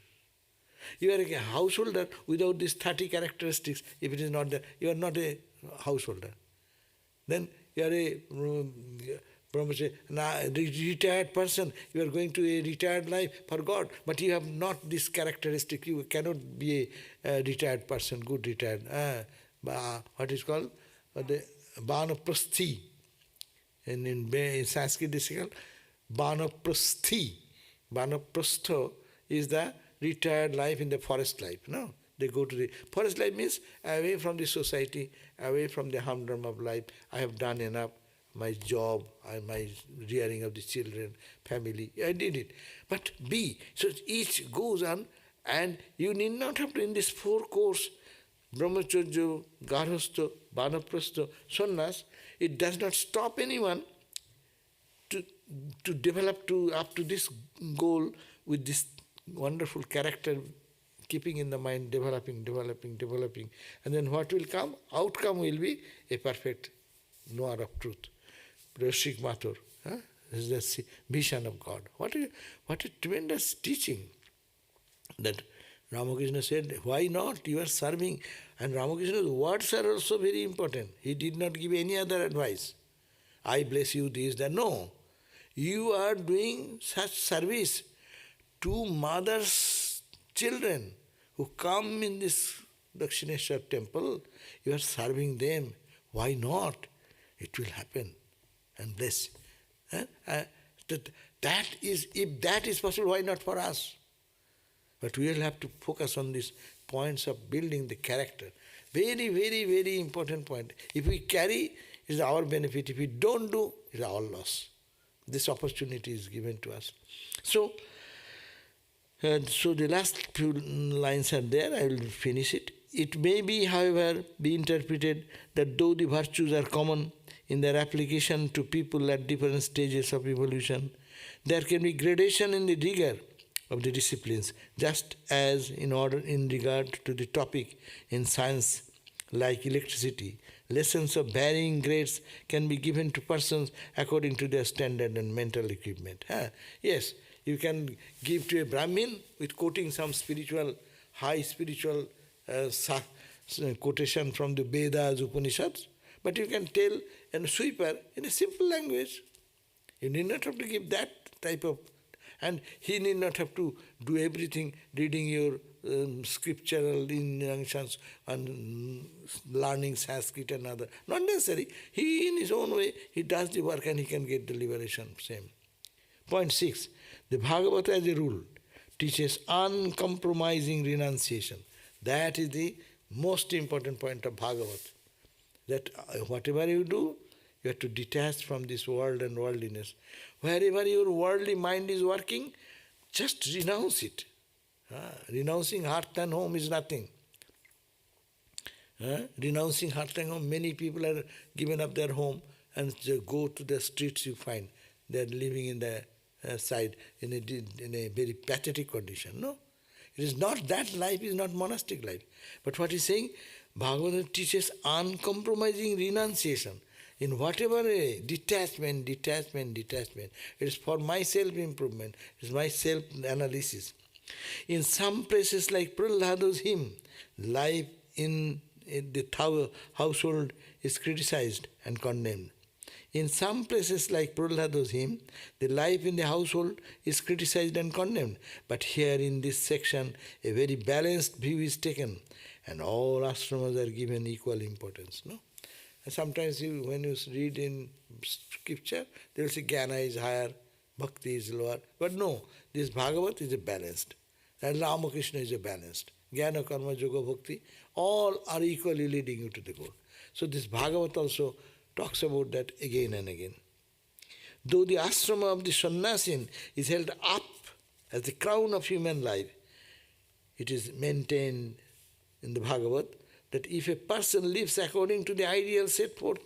You are a householder without these 30 characteristics. If it is not there, you are not a householder. Then you are a brahmachari, retired person. You are going to a retired life for God, but you have not this characteristic. You cannot be a retired person, good retired. What is called? The Banaprasthi. In Sanskrit, this is called Banaprasthi. Banaprastha is the retired life in the forest life. No, they go to the forest life means away from the society, away from the humdrum of life. I have done enough. My job, my rearing of the children, family, I did it. But so each goes on, and you need not have to in this 4 course, brahmacharya, garhastha, vanaprastha, sannyas, it does not stop anyone to develop up to this goal with this wonderful character, keeping in the mind, developing. And then what will come? Outcome will be a perfect knower of truth. Rashik Mathur, this is the vision of God. What a tremendous teaching. That Ramakrishna said, why not? You are serving. And Ramakrishna's words are also very important. He did not give any other advice. I bless you, this, that. No. You are doing such service to mothers' children who come in this Dakshineshwar temple. You are serving them. Why not? It will happen. And bless. That is, if that is possible, why not for us? But we will have to focus on these points of building the character. Very, very, very important point. If we carry, it is our benefit. If we don't do, it is our loss. This opportunity is given to us. So the last few lines are there. I will finish it. It may be, however, be interpreted that though the virtues are common in their application to people at different stages of evolution, there can be gradation in the rigor of the disciplines, just as in regard to the topic in science like electricity, lessons of varying grades can be given to persons according to their standard and mental equipment. Yes, you can give to a Brahmin with quoting some high spiritual quotation from the Vedas, Upanishads, but you can tell a sweeper in a simple language. You need not have to give that type of, and he need not have to do everything, reading your scriptural injunctions and learning Sanskrit and other. Not necessary. He, in his own way, he does the work and he can get the liberation. Same. Point 6. The Bhagavata as a rule teaches uncompromising renunciation. That is the most important point of Bhagavat. That whatever you do, you have to detach from this world and worldliness. Wherever your worldly mind is working, just renounce it. Renouncing hearth and home is nothing. Renouncing hearth and home, many people are given up their home and go to the streets, you find. They are living in the side in a very pathetic condition. No? It is not that life is not monastic life. But what he's saying, Bhagavad teaches uncompromising renunciation. In whatever way, detachment. It is for my self-improvement. It is my self-analysis. In some places like Prahlada's hymn, life in the household is criticized and condemned. In some places like Prahlada's hymn, the life in the household is criticized and condemned. But here in this section, a very balanced view is taken, and all ashramas are given equal importance. No? And sometimes when you read in scripture, they will say Jnana is higher, Bhakti is lower. But no, this Bhagavat is a balanced. And Ramakrishna is a balanced. Jnana, Karma, Yoga, Bhakti, all are equally leading you to the goal. So this Bhagavat also talks about that again and again. Though the ashrama of the sannyasin is held up as the crown of human life, it is maintained in the Bhagavat that if a person lives according to the ideal set forth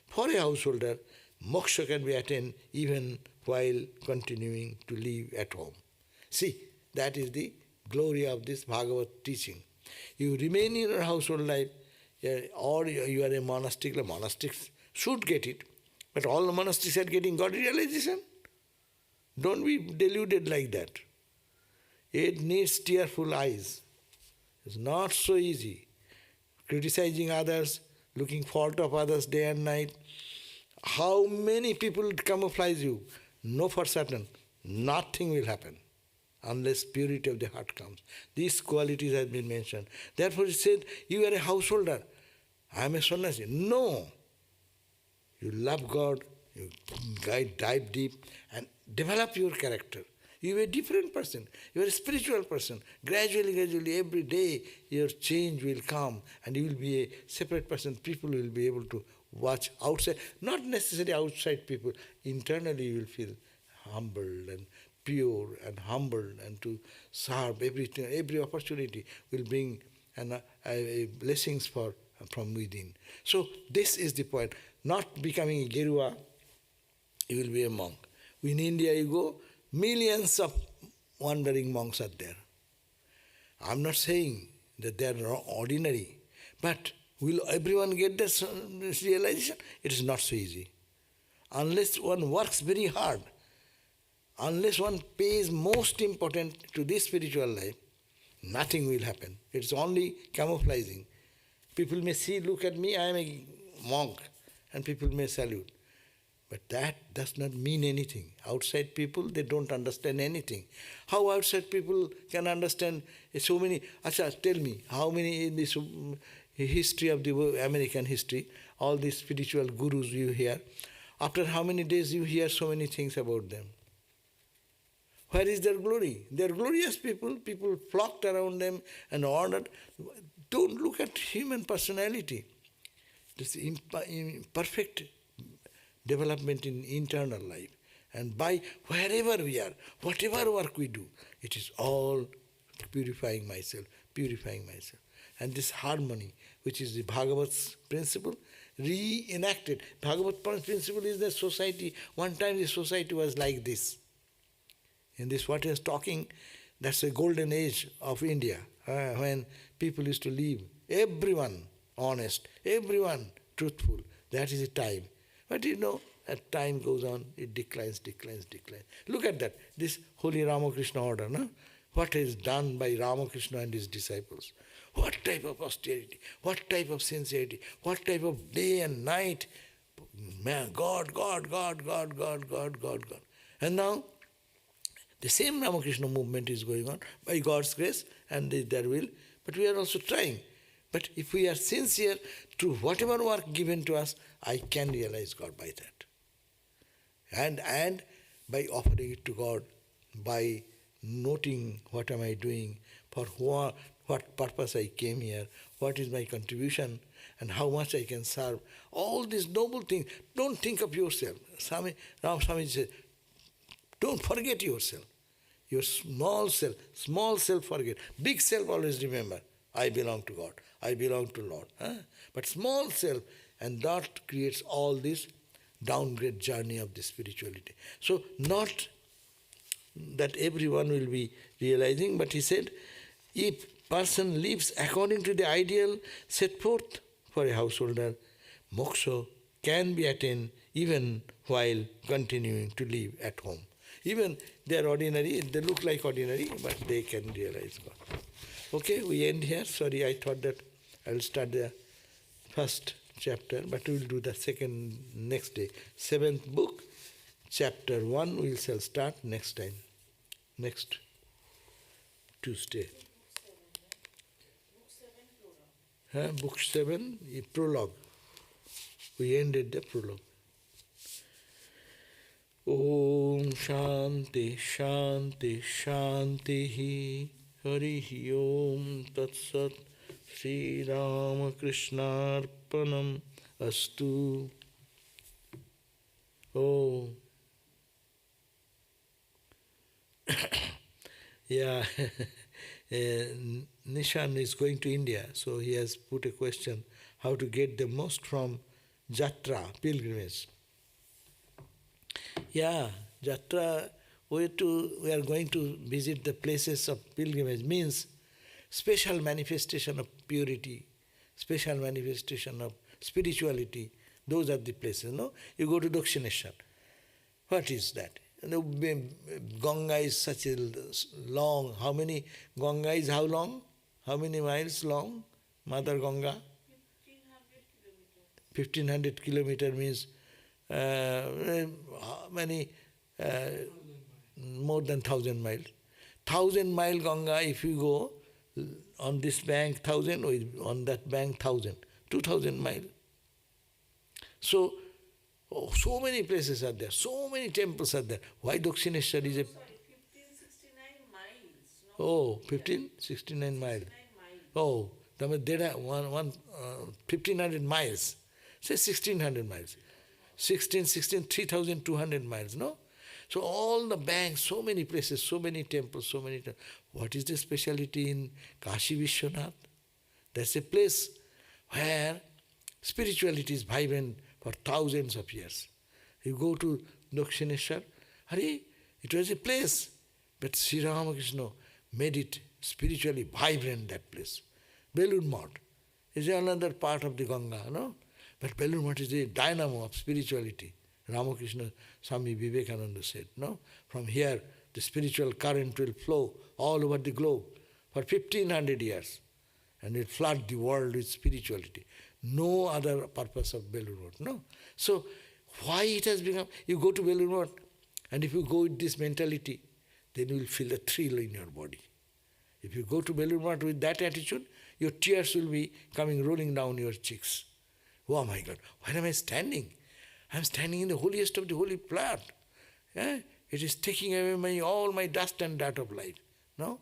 for a householder, moksha can be attained even while continuing to live at home. See, that is the glory of this Bhagavat teaching. You remain in your household life, or you are a monastic, the monastics should get it, but all the monastics are getting God realization. Don't be deluded like that. It needs tearful eyes. It's not so easy. Criticizing others, looking fault of others day and night. How many people camouflage you? Know for certain, nothing will happen unless purity of the heart comes. These qualities have been mentioned. Therefore it said, you are a householder. I am a sannyasi. No. You love God, you dive deep and develop your character. You are a different person. You are a spiritual person. Gradually, every day, your change will come and you will be a separate person. People will be able to watch outside, not necessarily outside people. Internally, you will feel humbled and pure and humbled, and to serve every opportunity will bring blessings from within. So this is the point. Not becoming a Gerua, you will be a monk. In India you go, millions of wandering monks are there. I am not saying that they are ordinary, but will everyone get this realization? It is not so easy. Unless one works very hard, unless one pays most important to this spiritual life, nothing will happen. It's only camouflaging. People may see, look at me, I am a monk, and people may salute. But that does not mean anything. Outside people, they don't understand anything. How outside people can understand so many? Acha, tell me, how many in this history of the American history, all these spiritual gurus you hear, after how many days you hear so many things about them? Where is their glory? They are glorious people. People flocked around them and ordered. Don't look at human personality. This imperfect development in internal life. And by wherever we are, whatever work we do, it is all purifying myself. And this harmony, which is the Bhagavat's principle, reenacted. Bhagavat principle is that society, one time the society was like this. In this what he is talking, that's a golden age of India, when people used to live, everyone honest, everyone truthful. That is the time. But as time goes on, it declines. Look at that, this holy Ramakrishna order, no? What is done by Ramakrishna and his disciples. What type of austerity? What type of sincerity? What type of day and night? Man, God, God, God, God, God, God, God, God. And now, the same Ramakrishna movement is going on by God's grace and their will, but we are also trying. But if we are sincere to whatever work given to us, I can realize God by that. And by offering it to God, by noting what am I doing, for what purpose I came here, what is my contribution, and how much I can serve. All these noble things. Don't think of yourself. Ram Swami said, don't forget yourself. Your small self forget. Big self always remember, I belong to God, I belong to Lord. But small self, and that creates all this downgrade journey of the spirituality. So not that everyone will be realizing, but he said, if person lives according to the ideal set forth for a householder, moksha can be attained even while continuing to live at home. Even they are ordinary, they look like ordinary, but they can realize God. Okay, we end here. Sorry, I thought that I will start the first chapter, but we will do the second next day. 7th book, chapter 1, we shall start next time, next Tuesday. Book 7, Prologue. We ended the Prologue. Om Shanti Shanti Shanti Hari Om Tat Sat Sri Ramakrishna Arpanam Astu. Oh. Yeah. Nishan is going to India, so he has put a question, how to get the most from Jatra, pilgrimage. Yeah, Jatra, we are going to visit the places of pilgrimage, means special manifestation of purity, special manifestation of spirituality. Those are the places, no? You go to Dakshineshwar. What is that? Ganga is such a long, how many, Ganga is how long? How many miles long? Mother Ganga? 1500 kilometers means many, more than 1000 miles. 1000-mile Ganga, if you go on this bank 1000, on that bank 1000, 2000 miles. So, so many places are there, so many temples are there. Why Dakshineshwar is a... Sorry, 1569 miles. Oh, 1569 miles. Oh, there are 1500 miles. Say 1600 miles. 3,200 miles, no? So all the banks, so many places, so many temples, so many... What is the speciality in Kashi Vishwanath? That's a place where spirituality is vibrant for thousands of years. You go to Dakshineshwar, it was a place, but Sri Ramakrishna made it spiritually vibrant, that place. Belur Math is another part of the Ganga, no? But Belur Math is the dynamo of spirituality. Ramakrishna, Swami Vivekananda said, no? From here, the spiritual current will flow all over the globe for 1500 years, and it will flood the world with spirituality. No other purpose of Belur Math, no? So, why it has become, you go to Belur Math, and if you go with this mentality, then you will feel a thrill in your body. If you go to Belur Math with that attitude, your tears will be coming rolling down your cheeks. Oh my God, where am I standing? I am standing in the holiest of the holy plant. It is taking away all my dust and dirt of life. No?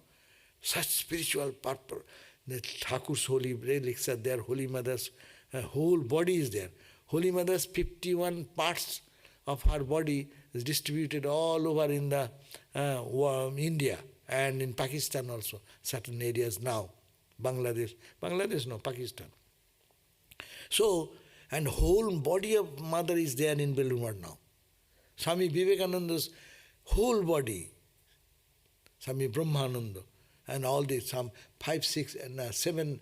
Such spiritual purpose. The Thakur's holy relics are there, Holy Mother's whole body is there. Holy Mother's 51 parts of her body is distributed all over in the India and in Pakistan also, certain areas now. Bangladesh no, Pakistan. So, and whole body of Mother is there in Belur Math now. Swami Vivekananda's whole body, Swami Brahmananda, and all these, some 5, 6, and 7,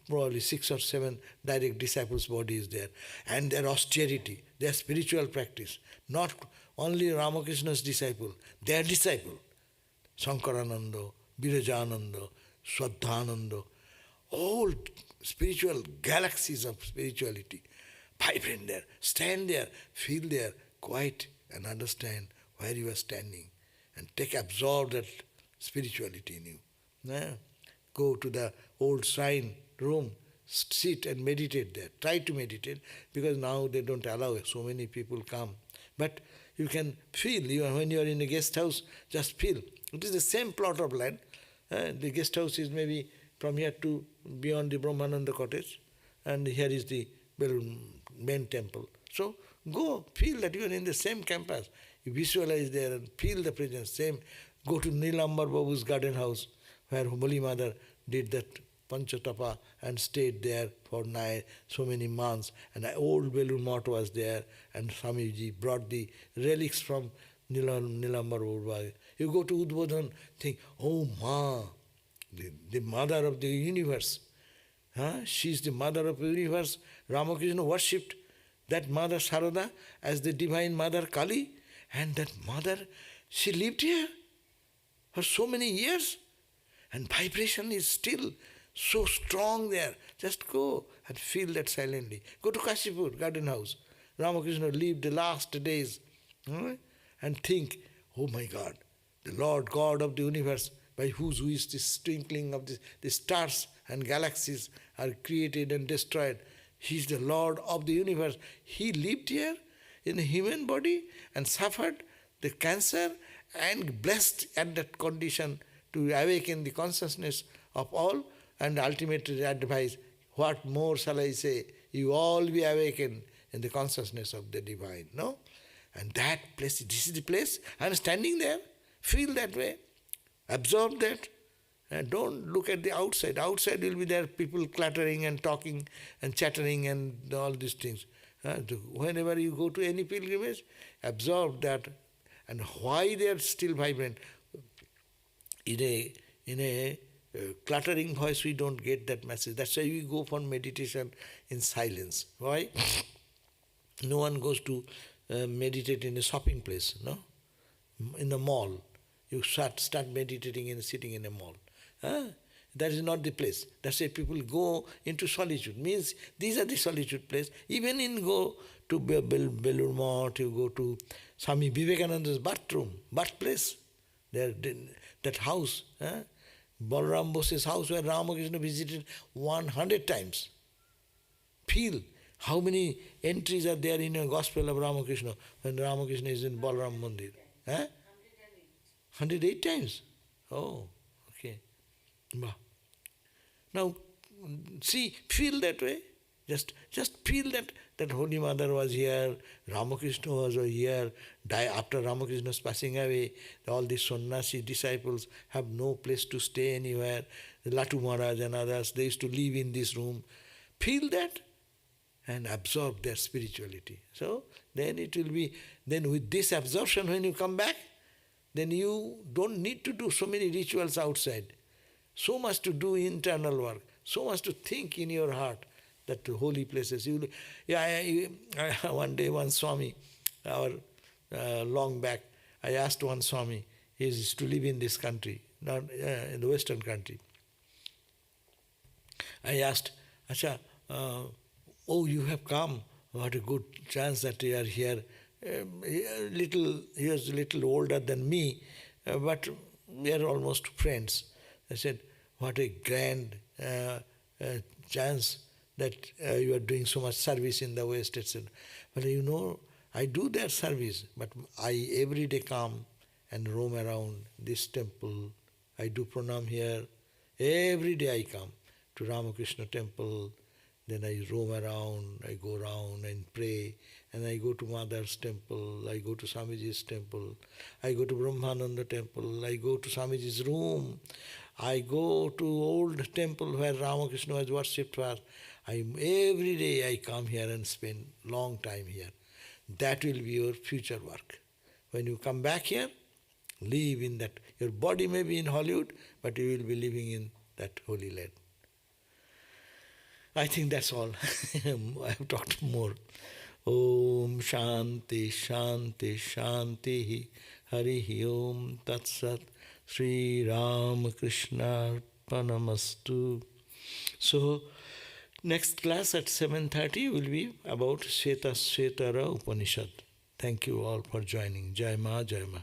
probably 6 or 7 direct disciples' body is there. And their austerity, their spiritual practice, not only Ramakrishna's disciple, their disciple, Sankarananda, Virajananda, Swadhananda, all spiritual galaxies of spirituality. Vibrate there, stand there, feel there, quiet and understand where you are standing and absorb that spirituality in you. Yeah. Go to the old shrine room, sit and meditate there. Try to meditate, because now they don't allow so many people come. But you can feel, when you are in a guest house, just feel. It is the same plot of land. The guest house is maybe from here to beyond the Brahmananda cottage, and here is the main temple. So go, feel that you are in the same campus. You visualize there and feel the presence. Same. Go to Nilambar Babu's garden house, where Holy Mother did that Panchatapa and stayed there for so many months. And the old Belur Math was there, and Swamiji brought the relics from Nilambar Babu. You go to Udbodhan, think, oh Ma, the mother of the universe. She is the mother of the universe. Ramakrishna worshipped that mother Sarada as the divine mother Kali, and that mother, she lived here for so many years, and vibration is still so strong there. Just go and feel that silently. Go to Kashipur garden house. Ramakrishna lived the last days, and think, oh my God, the Lord God of the universe, by whose wish this twinkling of the stars and galaxies are created and destroyed. He is the Lord of the universe. He lived here in a human body and suffered the cancer and blessed at that condition to awaken the consciousness of all, and ultimately advise, what more shall I say? You all be awakened in the consciousness of the divine. No? And that place, this is the place. I am standing there. Feel that way. Absorb that. And don't look at the outside. Outside will be there people clattering and talking and chattering and all these things. Whenever you go to any pilgrimage, absorb that. And why they are still vibrant. In a cluttering voice, we don't get that message. That's why we go for meditation in silence. Why? No one goes to meditate in a shopping place, no? In the mall. You start meditating and sitting in a mall. That is not the place. That's why people go into solitude. Means these are the solitude place. Even in go to Belur Math, you go to Swami Vivekananda's birthplace. There, that house, Balaram Bose's house, where Ramakrishna visited 100 times. Feel how many entries are there in a Gospel of Ramakrishna when Ramakrishna is in Balaram Mandir. 108 times. Oh, okay. Now, see, feel that way. Just feel that Holy Mother was here, Ramakrishna was here. After Ramakrishna's passing away, all the sannyasi disciples have no place to stay anywhere. Latu Maharaj and others, they used to live in this room. Feel that and absorb their spirituality. So then it will be, then with this absorption, when you come back, then you don't need to do so many rituals outside. So much to do internal work, so much to think in your heart, that the holy places. One day, one Swami, long back, I asked one Swami, he is to live in this country, not in the Western country. I asked, Acha, you have come, what a good chance that you are here. He was a little older than me, but we are almost friends. I said, what a grand chance that you are doing so much service in the West, etc. But I do that service, but I every day come and roam around this temple. I do pranam here. Every day I come to Ramakrishna temple. Then I roam around, I go around and pray, and I go to Mother's temple, I go to Swamiji's temple, I go to Brahmananda temple, I go to Swamiji's room, I go to old temple where Ramakrishna was worshipped for. Every day I come here and spend long time here. That will be your future work. When you come back here, live in that. Your body may be in Hollywood, but you will be living in that holy land. I think that's all. I have talked more. Om Shanti Shanti Shanti Harihi Om Tat Sat Sri Ramakrishna Arpanamastu. So, next class at 7:30 will be about Sheta Svetara Upanishad. Thank you all for joining. Jai Ma, Jai Ma.